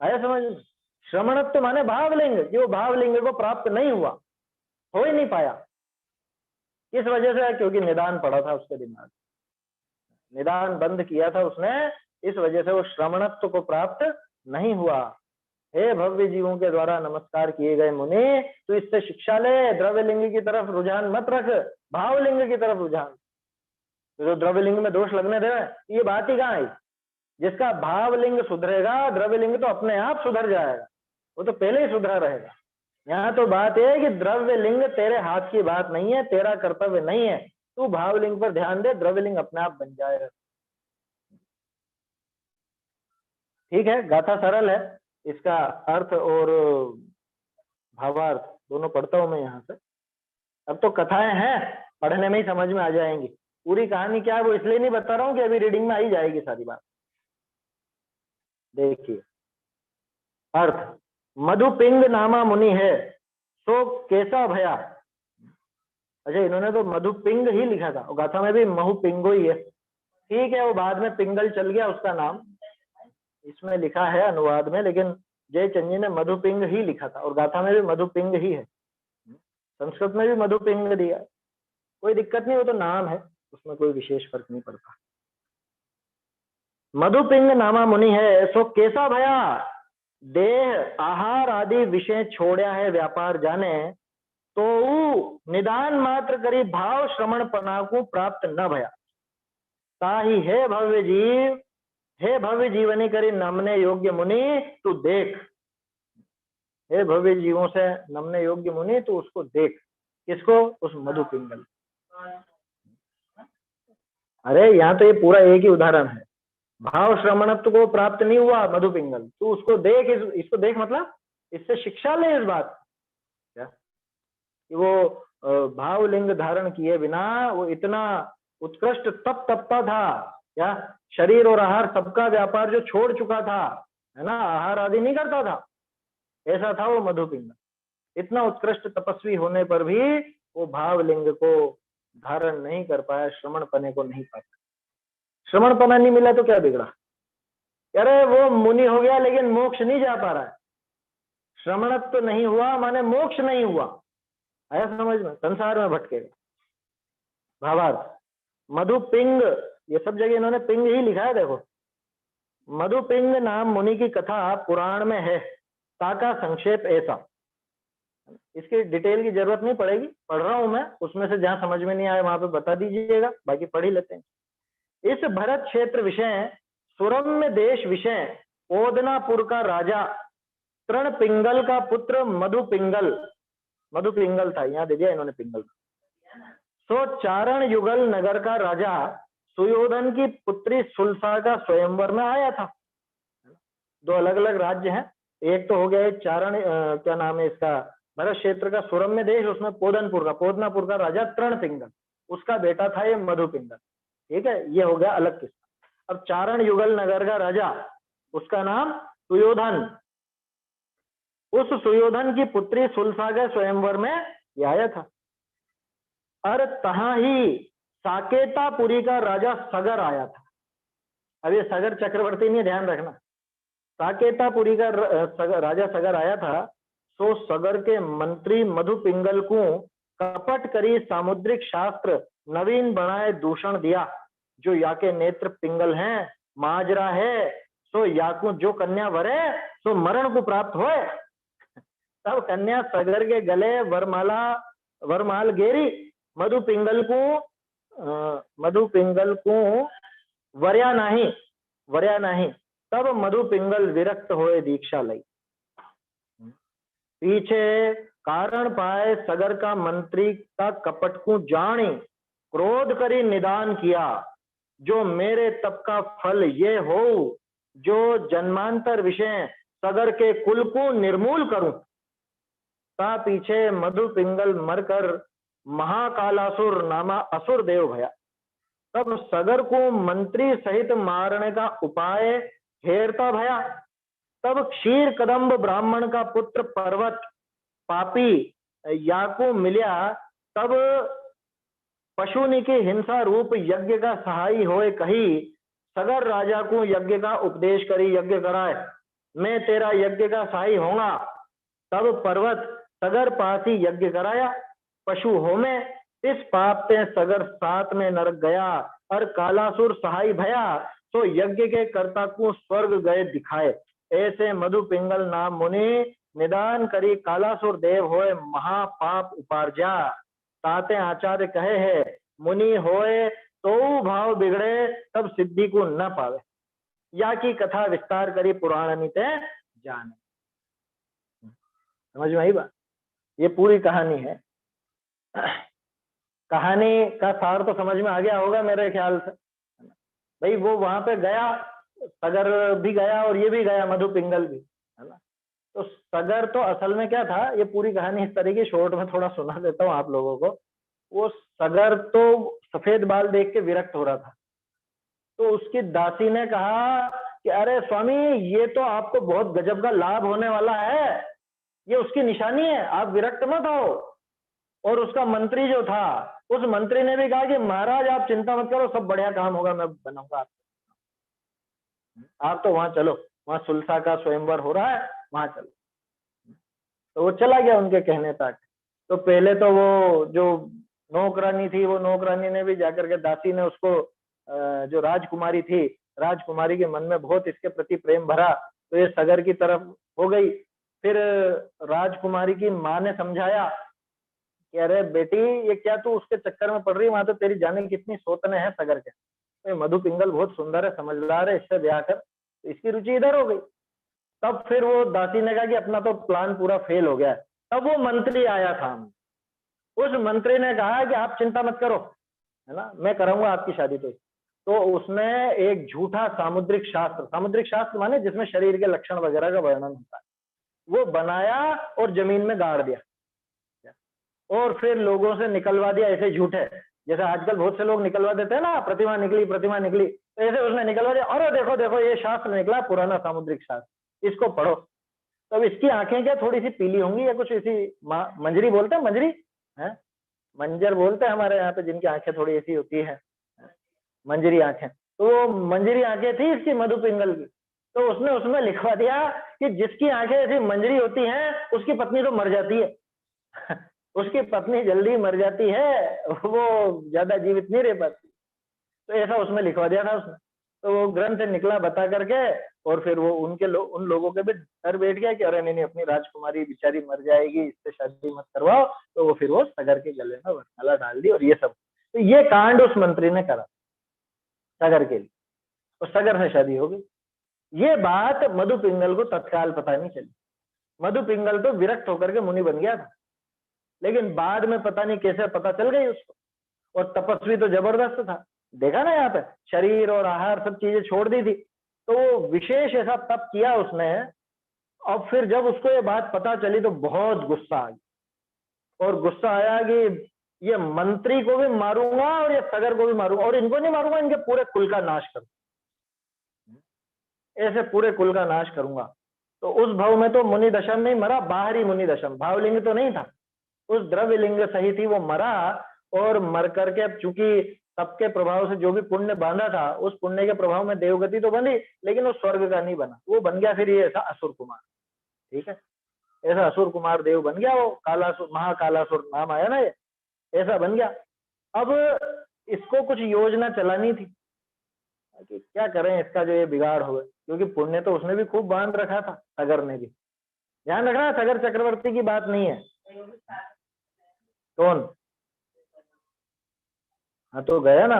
आया समझ? श्रमणत्व माने भावलिंग, कि वो भावलिंग को प्राप्त नहीं हुआ, हो ही नहीं पाया। किस वजह से? क्योंकि निदान पड़ा था उसके दिमाग, निदान बंद किया था उसने, इस वजह से वो श्रमणत्व को प्राप्त नहीं हुआ। हे भव्य जीवों के द्वारा नमस्कार किए गए मुनि, तो इससे शिक्षा ले, द्रव्यलिंग की तरफ रुझान मत रख, भावलिंग की तरफ रुझान। तो द्रव्यलिंग में दोष लगने दे, ये बात ही कहाँ आई? जिसका भावलिंग सुधरेगा, द्रव्यलिंग तो अपने आप सुधर जाएगा, वो तो पहले ही सुधरा रहेगा। यहाँ तो बात है कि द्रव्यलिंग तेरे हाथ की बात नहीं है, तेरा कर्तव्य नहीं है, तू भावलिंग पर ध्यान दे, द्रव्यलिंग अपने आप बन जाएगा। ठीक है, गाथा सरल है, इसका अर्थ और भावार्थ दोनों पढ़ता हूं मैं यहाँ से। अब तो कथाएं हैं, पढ़ने में ही समझ में आ जाएंगी, पूरी कहानी क्या है वो इसलिए नहीं बता रहा हूँ कि अभी रीडिंग में आई जाएगी सारी बात। देखिए अर्थ, मधुपिंग नामा मुनि है, सो कैसा भया। अच्छा, इन्होंने तो मधुपिंग ही लिखा था, और गाथा में भी महुपिंगो ही है, ठीक है, वो बाद में पिंगल चल गया उसका नाम, इसमें लिखा है अनुवाद में, लेकिन जयचंद जी ने मधुपिंग ही लिखा था, और गाथा में भी मधुपिंग ही है, संस्कृत में भी मधुपिंग दिया, कोई दिक्कत नहीं, वो तो नाम है, उसमें कोई विशेष फर्क नहीं पड़ता। मधुपिंग नामा मुनि है, सो कैसा भया, देह आहार आदि विषय छोड़ा है व्यापार जाने, तो निदान मात्र करी भाव श्रमणपना को प्राप्त न भया। ताही हे भव्य जीव, हे भव्य जीवनी करी नमने योग्य मुनि, तू देख, हे भव्य जीवों से नमने योग्य मुनि, तू उसको देख, किसको? उस मधुपिंगल। अरे यहाँ तो ये पूरा एक ही उदाहरण है, भाव श्रमणत्व को प्राप्त नहीं हुआ मधुपिंगल, तू उसको देख, इसको देख मतलब इससे शिक्षा ले इस बात क्या कि वो भावलिंग धारण किए बिना वो इतना उत्कृष्ट तप तपता था, क्या शरीर और आहार सबका व्यापार जो छोड़ चुका था, है ना, आहार आदि नहीं करता था, ऐसा था वो मधुपिंगल। इतना उत्कृष्ट तपस्वी होने पर भी वो भावलिंग को धारण नहीं कर पाया, श्रमण पने को नहीं पाता। श्रमण पना नहीं मिला तो क्या बिगड़ा? अरे वो मुनि हो गया लेकिन मोक्ष नहीं जा पा रहा है। श्रमणत्व तो नहीं हुआ माने मोक्ष नहीं हुआ। आया समझ में? संसार में भटकेगा। भावार्थ मधुपिंग, ये सब जगह इन्होंने पिंग ही लिखा है। देखो, मधुपिंग नाम मुनि की कथा पुराण में है। ताका संक्षेप ऐसा, इसकी डिटेल की जरूरत नहीं पड़ेगी, पढ़ रहा हूं मैं, उसमें से जहां समझ में नहीं आया वहां पे बता दीजिएगा, बाकी पढ़ ही लेते हैं। इस भरत क्षेत्र विषय, सुरम्य देश विषय, ओदनापुर का राजा तृण पिंगल का पुत्र मधुपिंगल, मधुपिंगल था, यहाँ दे दिया इन्होंने पिंगल। सो चारण युगल नगर का राजा सुयोधन की पुत्री सुलसा का स्वयंवर में आया था। दो अलग अलग राज्य हैं, एक तो हो गया चारण, क्या नाम है इसका, भरत क्षेत्र का सुरम्य देश, उसमें पोदनापुर का राजा तृण पिंगल, उसका बेटा था ये मधुपिंगल। ठीक है, ये हो गया अलग किस्सा। अब चारण युगल नगर का राजा, उसका नाम सुयोधन, उस सुयोधन की पुत्री सुलसा के स्वयंवर में ये आया था। और तहां ही साकेतापुरी का राजा सगर आया था। अब ये सगर चक्रवर्ती नहीं, ध्यान रखना, साकेतापुरी का राजा सगर आया था। सो सगर के मंत्री मधुपिंगल को कपट करी सामुद्रिक शास्त्र नवीन बनाए दूषण दिया। जो याके नेत्र पिंगल हैं, माजरा है, सो याकू जो कन्या वरे सो मरण को प्राप्त होए। तब कन्या सगर के गले वरमाल गेरी, मधुपिंगल को वर्या नहीं। तब मधुपिंगल विरक्त होए दीक्षा लई। पीछे कारण पाए सगर का मंत्री का कपट को जानी, क्रोध करी निदान किया। जो मेरे तप का फल ये हो, जो जन्मांतर विषय सगर के कुल को निर्मूल करूं। ता पीछे मधुपिंगल मरकर महाकालासुर नामा असुर देव भया। तब सगर को मंत्री सहित मारने का उपाय हेरता भया। तब क्षीर कदम्ब ब्राह्मण का पुत्र पर्वत पापी याको मिल्या। तब पशुनि की हिंसा रूप यज्ञ का सहाय होए कही, सगर राजा को यज्ञ का उपदेश करी यज्ञ कराए, मैं तेरा यज्ञ का सहाय होगा। तब पर्वत सगर पासी यज्ञ कराया, पशु होमे इस पाप ते सगर सात में नरक गया। और कालासुर सहाय भया, तो यज्ञ के कर्ता को स्वर्ग गए दिखाए। ऐसे मधुपिंगल नाम मुनि निदान करी कालासुर देव होए महापाप उपार्जा। ताते आचार्य कहे है, मुनि होए तो भाव बिगड़े तब सिद्धि को न पावे। या की कथा विस्तार करी पुराण नीते जाने। समझ में आई बात? ये पूरी कहानी है। कहानी का सार तो समझ में आ गया होगा मेरे ख्याल से। भाई वो वहां पे गया, सगर भी गया और ये भी गया, मधुपिंगल भी, है ना। तो सगर तो असल में क्या था, ये पूरी कहानी इस तरीके शॉर्ट में थोड़ा सुना देता हूँ आप लोगों को। वो सगर तो सफेद बाल देख के विरक्त हो रहा था। तो उसकी दासी ने कहा कि अरे स्वामी, ये तो आपको बहुत गजब का लाभ होने वाला है, ये उसकी निशानी है, आप विरक्त मत हो। और उसका मंत्री जो था, उस मंत्री ने भी कहा कि महाराज आप चिंता मत करो, सब बढ़िया काम होगा, मैं बनाऊंगा आपको, आप तो वहां चलो, वहां सुलसा का स्वयंवर हो रहा है, वहां चलो। तो वो चला गया उनके कहने तक। तो पहले तो वो जो नौकरानी थी, वो नौकरानी ने भी जाकर के, दासी ने उसको, जो राजकुमारी थी, राजकुमारी के मन में बहुत इसके प्रति प्रेम भरा, तो ये सगर की तरफ हो गई। फिर राजकुमारी की माँ ने समझाया कि अरे बेटी, ये क्या तू उसके चक्कर में पड़ रही है, वहां तो तेरी जाने कितनी सौतने हैं सगर के, तो मधुपिंगल बहुत सुंदर है, समझदार है, इससे ब्याह कर। तो इसकी रुचि इधर हो गई। तब फिर वो दासी ने कहा कि अपना तो प्लान पूरा फेल हो गया है। तब वो मंत्री आया था, उस मंत्री ने कहा कि आप चिंता मत करो, है ना, मैं कराऊंगा आपकी शादी। तो उसने एक झूठा सामुद्रिक शास्त्र माने जिसमें शरीर के लक्षण वगैरह का वर्णन होता है, वो बनाया और जमीन में गाड़ दिया, और फिर लोगों से निकलवा दिया ऐसे झूठे, जैसे आजकल बहुत से लोग निकलवा देते हैं ना, प्रतिमा निकली, तो ऐसे उसने निकलवा दिया, अरे देखो देखो ये शास्त्र निकला, पुराना सामुद्रिक शास्त्र, इसको पढ़ो। तब इसकी आंखें क्या थोड़ी सी पीली होंगी, या कुछ ऐसी मंजरी बोलते हैं, मंजरी है, मंजर बोलते हैं हमारे यहाँ पे, जिनकी आंखें थोड़ी ऐसी होती है, मंजरी आंखें। तो वो मंजरी आंखें थी इसकी मधु पिंगल की। तो उसने उसमें लिखवा दिया कि जिसकी आंखें ऐसी मंजरी होती हैं उसकी पत्नी तो मर जाती है उसकी पत्नी जल्दी मर जाती है, वो ज्यादा जीवित नहीं रह पाती। तो ऐसा उसमें लिखवा दिया था उसने। तो वो ग्रंथ निकला बता करके, और फिर वो उन लोगों के भी डर बैठ गया कि अरे नहीं नहीं, अपनी राजकुमारी बेचारी मर जाएगी, इससे शादी मत करवाओ। तो वो फिर वो सगर के गले में वरमाला डाल दी और ये सब। तो ये कांड उस मंत्री ने करा सगर के लिए, और सगर से शादी हो गई। ये बात मधु पिंगल को तत्काल पता नहीं चली। मधु पिंगल तो विरक्त होकर के मुनि बन गया था, लेकिन बाद में पता नहीं कैसे पता चल गई उसको। और तपस्वी तो जबरदस्त था, देखा ना यहाँ पे, शरीर और आहार सब चीजें छोड़ दी थी। तो वो विशेष ऐसा तप किया उसने। अब फिर जब उसको ये बात पता चली तो बहुत गुस्सा आ गया, और गुस्सा आया कि ये मंत्री को भी मारूंगा और ये सगर को भी मारूंगा, और इनको नहीं मारूंगा, इनके पूरे कुल का नाश करूंगा, ऐसे पूरे कुल का नाश करूंगा। तो उस भाव में तो मुनि दशम में मरा, बाहरी मुनि दशम, भावलिंग तो नहीं था, उस द्रव्य लिंग सहित ही वो मरा। और मर करके, अब चूंकि सबके प्रभाव से जो भी पुण्य बांधा था, उस पुण्य के प्रभाव में देवगति तो बनी, लेकिन वो स्वर्ग का नहीं बना, वो बन गया फिर ये ऐसा असुर कुमार। ठीक है, ऐसा असुर कुमार देव बन गया वो, कालासुर, महाकालासुर नाम आया ना ये, ऐसा बन गया। अब इसको कुछ योजना चलानी थी कि क्या करें इसका जो ये बिगाड़ हो, क्योंकि पुण्य तो उसने भी खूब बांध रखा था, सगर ने भी। ध्यान रखना, सगर चक्रवर्ती की बात नहीं है। कौन? हाँ तो गया ना।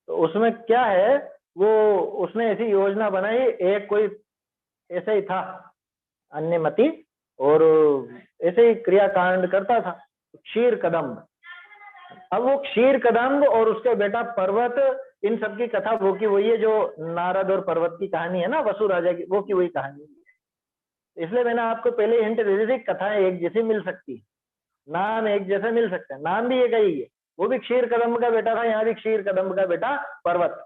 तो उसमें क्या है, वो उसने ऐसी योजना बनाई, एक कोई ऐसे ही था अन्यमति, और ऐसे ही क्रियाकांड करता था, क्षीर कदम्ब। अब वो क्षीर कदम्ब और उसके बेटा पर्वत, इन सब की कथा वो की वही है जो नारद और पर्वत की कहानी है ना, वसु राजा की, वो की वही कहानी है। इसलिए मैंने आपको पहले हिंट दे दी थी, कथाएं एक जैसी मिल सकती है, नाम एक जैसे मिल सकते हैं, नाम भी एक ही है। वो भी क्षीर कदम्ब का बेटा था, यहाँ भी क्षीर कदम्ब का बेटा पर्वत।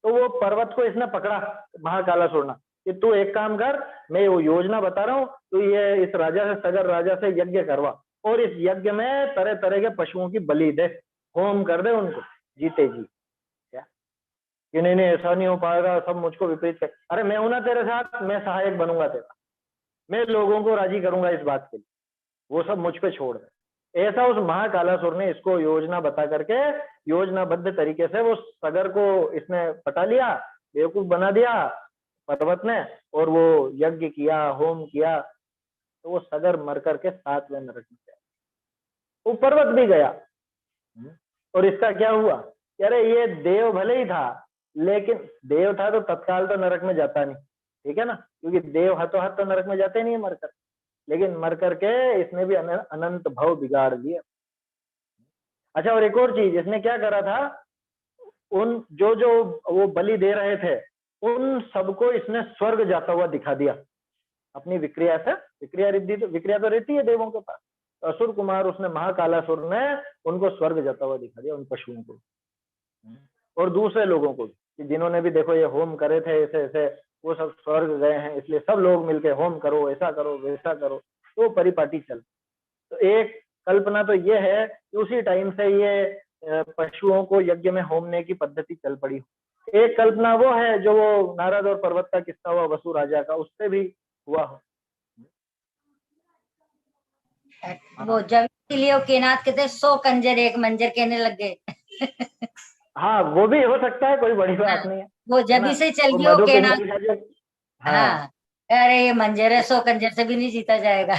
तो वो पर्वत को इसने पकड़ा, महाकालासुर ने, कि तू एक काम कर, मैं वो योजना बता रहा हूँ, तू ये इस राजा से, सगर राजा से यज्ञ करवा, और इस यज्ञ में तरह तरह के पशुओं की बलि दे, होम कर दे उनको जीते जी। क्या कि नहीं नहीं ऐसा नहीं हो पाएगा, सब मुझको विपरीत कर। अरे मैं हूं ना तेरे साथ, मैं सहायक बनूंगा तेरा, मैं लोगों को राजी करूंगा इस बात के लिए, वो सब मुझ पे छोड़ दे। ऐसा उस महाकालासुर ने इसको योजना बता करके, योजनाबद्ध तरीके से वो सगर को इसने पटा लिया, बेवकूफ बना दिया पर्वत ने, और वो यज्ञ किया, होम किया। तो वो सगर मर करके 7वें नरक में गया, वो पर्वत भी गया। और इसका क्या हुआ, अरे ये देव भले ही था, लेकिन देव था तो तत्काल तो नरक में जाता नहीं, ठीक है ना, क्योंकि देव हाथों हाथ तो नरक में जाते नहीं है मरकर, लेकिन मर करके इसने भी अनंत भव बिगाड़ दिए। अच्छा, और एक और चीज इसने क्या करा था, उन जो जो वो बलि दे रहे थे, उन सबको इसने स्वर्ग जाता हुआ दिखा दिया अपनी विक्रिया से। विक्रिया तो रहती है देवों के पास। तो असुर कुमार, उसने महाकालासुर ने उनको स्वर्ग जाता हुआ दिखा दिया, उन पशुओं को और दूसरे लोगों को कि जिन्होंने भी देखो ये होम करे थे ऐसे ऐसे, वो सब स्वर्ग गए हैं, इसलिए सब लोग मिलके होम करो, ऐसा करो वैसा करो। तो परिपाटी चल। तो एक कल्पना तो ये है कि उसी टाइम से ये पशुओं को यज्ञ में होमने की पद्धति चल पड़ी। एक कल्पना वो है जो वो नारद और पर्वत का किस्सा हुआ वसु राजा का, उससे भी हुआ हो। वो जब इसीलिए केनाथ कहते 100 कंजर एक मंजर कहने लग गए हाँ वो भी हो सकता है, कोई बड़ी बात नहीं है। वो जब से चल गया मधु केनाथ। पिंगल का जो, हाँ, अरे ये मंजर है, 100 कंजर से भी नहीं जीता जाएगा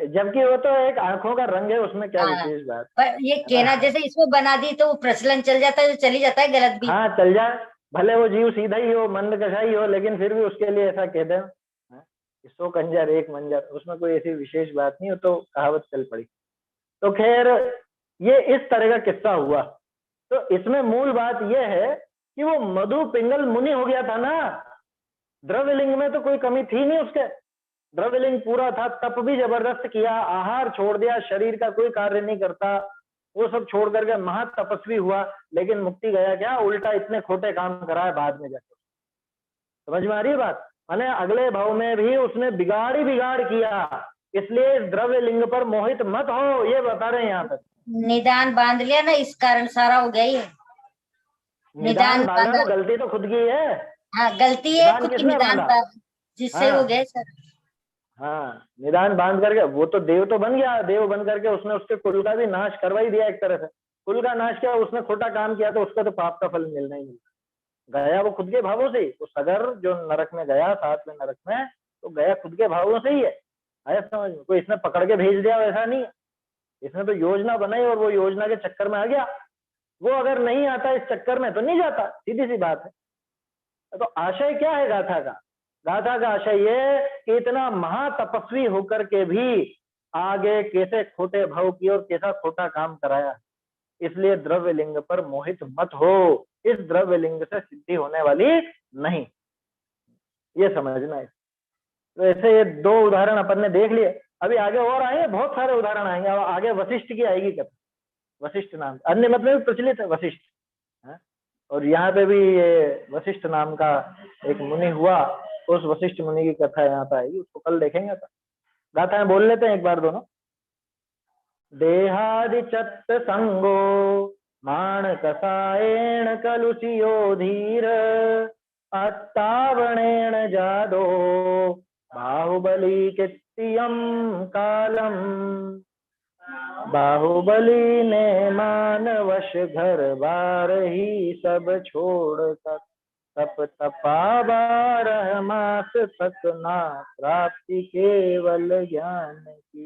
जबकि वो तो एक आंखों का रंग है, उसमें क्या हाँ, विशेष बात। पर ये केनाथ जैसे इसमें बना दी तो वो प्रचलन चल जाता है, जो चली जाता है गलत भी। हाँ चल जाए, भले वो जीव सीधा ही हो, मंद कसाई हो, लेकिन फिर भी उसके लिए ऐसा कह दें, 100 कंजर एक मंजर, उसमें कोई ऐसी विशेष बात नहीं हो, तो कहावत चल पड़ी। तो खैर ये इस तरह का किस्सा हुआ। तो इसमें मूल बात यह है कि वो मधु पिंगल मुनि हो गया था ना, द्रव्यलिंग में तो कोई कमी थी नहीं उसके, द्रव्यलिंग पूरा था, तप भी जबरदस्त किया, आहार छोड़ दिया, शरीर का कोई कार्य नहीं करता, वो सब छोड़ करके महातपस्वी हुआ, लेकिन मुक्ति गया क्या, उल्टा इतने खोटे काम कराए बाद में जाकर। समझ में आ रही है बात? माने अगले भाव में भी उसने बिगाड़ ही बिगाड़ किया, इसलिए इस द्रव्य लिंग पर मोहित मत हो, ये बता रहे हैं यहाँ तक। निदान बांध लिया ना, इस कारण सारा हो गया ये। निदान बांधा बांधा। तो गलती तो खुद की है। हाँ, गलती है निदान खुद की, किसने बांधा? जिससे हो हाँ गए सर। हाँ, निदान बांध करके वो तो देव तो बन गया, देव बन करके उसने उसके कुल का भी नाश करवा ही दिया एक तरह से। कुल का नाश किया, उसने खोटा काम किया तो उसका तो पाप का फल मिलना ही मिलना। गया वो खुद के भावों से ही, वो सगर जो नरक में गया, 7वें नरक में, तो गया खुद के भावों से ही है। आया समझ में? कोई इसने पकड़ के भेज दिया वैसा नहीं है। इसने तो योजना बनाई और वो योजना के चक्कर में आ गया। वो अगर नहीं आता इस चक्कर में तो नहीं जाता, सीधी सी बात है। तो आशय क्या है गाथा का? गाथा का आशय ये कि इतना महातपस्वी होकर के भी आगे कैसे खोटे भाव की और कैसा खोटा काम कराया। इसलिए द्रव्य लिंग पर मोहित मत हो, इस द्रव्य लिंग से सिद्धि होने वाली नहीं, ये समझना है। तो ऐसे ये 2 उदाहरण अपन ने देख लिए। अभी आगे और आएंगे, बहुत सारे उदाहरण आएंगे। अब आगे वशिष्ठ की आएगी कथा। वशिष्ठ नाम अन्य मत में भी प्रचलित है वशिष्ठ, है? और यहाँ पे भी ये वशिष्ठ नाम का एक मुनि हुआ, उस वशिष्ठ मुनि की कथा यहाँ पे आएगी, उसको कल देखेंगे। गाथाएं बोल लेते हैं एक बार दोनों। देहादिचत्त संगो माणकसायेण कलुषियो धीर अत्तावणेन जादो बाहुबली कित्तियम कालम। बाहुबली ने मानवश घर बार ही सब छोड़ कर तप तपा 12 मास तक ना प्राप्ति केवल ज्ञान की।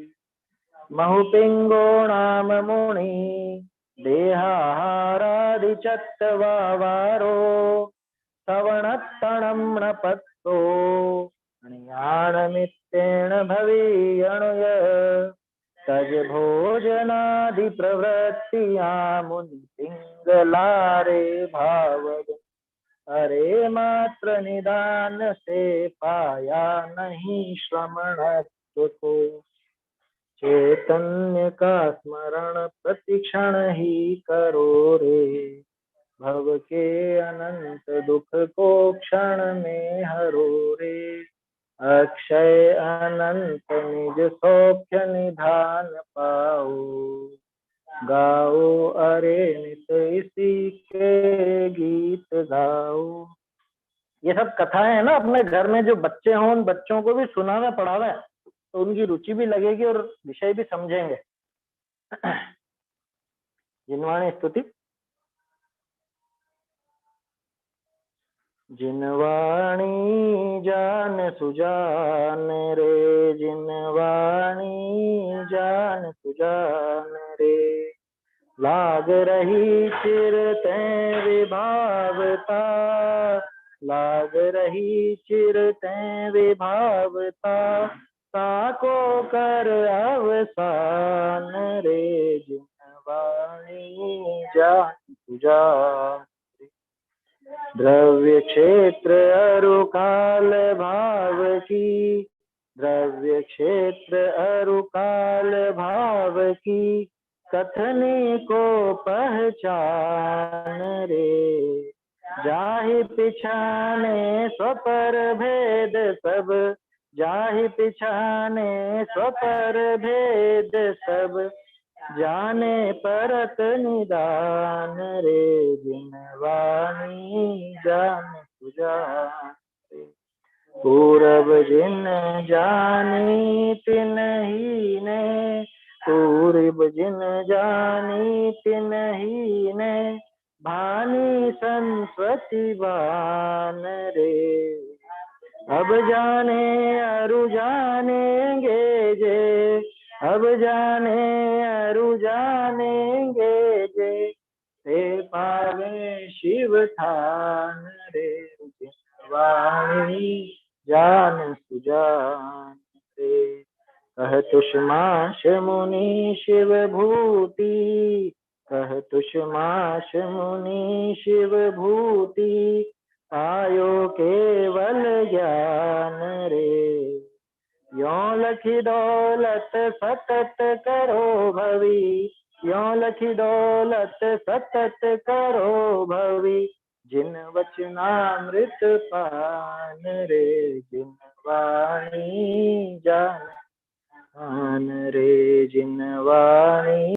महुपिंगो नाम मुनि देहाहारादिचत्वावारो सवणत्तणं न पत्तो ज्ञानमित्येण भवीयणुय तज भोजनादि प्रवृत्तिया मुनि पिंगलारे भावद। अरे मात्र निदान से पाया नहीं श्रमणत्व को। चैतन्य का स्मरण प्रतिक्षण ही करो रे। भव के अनंत दुख को क्षण में हरो रे। अक्षय अनंत निज सौख्य निधान पाओ। गाओ अरे नित इसी के गीत गाओ। ये सब कथाएं है ना, अपने घर में जो बच्चे हों उन बच्चों को भी सुनावे पढ़ावे तो उनकी रुचि भी लगेगी और विषय भी समझेंगे। जिनवाणी स्तुति। जिनवाणी जान सुजान रे, जिनवाणी जान सुजान रे। लाग रही चिरते विभावता, लाग रही चिरते विभावता। ताको कर अवसान रे, जिनवाणी जान सुजान। द्रव्य क्षेत्र अरुकाल भाव की, द्रव्य क्षेत्र अरुकाल भाव की। कथनी को पहचान रे, जाहि पिछाने स्वपर भेद सब, जाहि पिछाने स्वपर भेद सब। जाने परत निदान रे, जिनवाणी जान सुजान रे। पूरब जिन जानी तिन्ही ने, पूरब जिन जानी तिन्ही ने। भानी सरस्वती बान रे, अब जाने अरु जानेंगे जे, अब जाने अरु जानेंगे जे। ते पावे शिव थान रे, जिनवाणी जान सुजान रे। कह तुषमाश मुनि शिव भूति, कह तुषमाश मुनि शिव भूति। पायो केवल ज्ञान रे, यों लखी दौलत सतत करो भवी, यों लखी दौलत सतत करो भवी। जिन वचनामृत पान रे, जिनवाणी जान आन रे जिन वाणी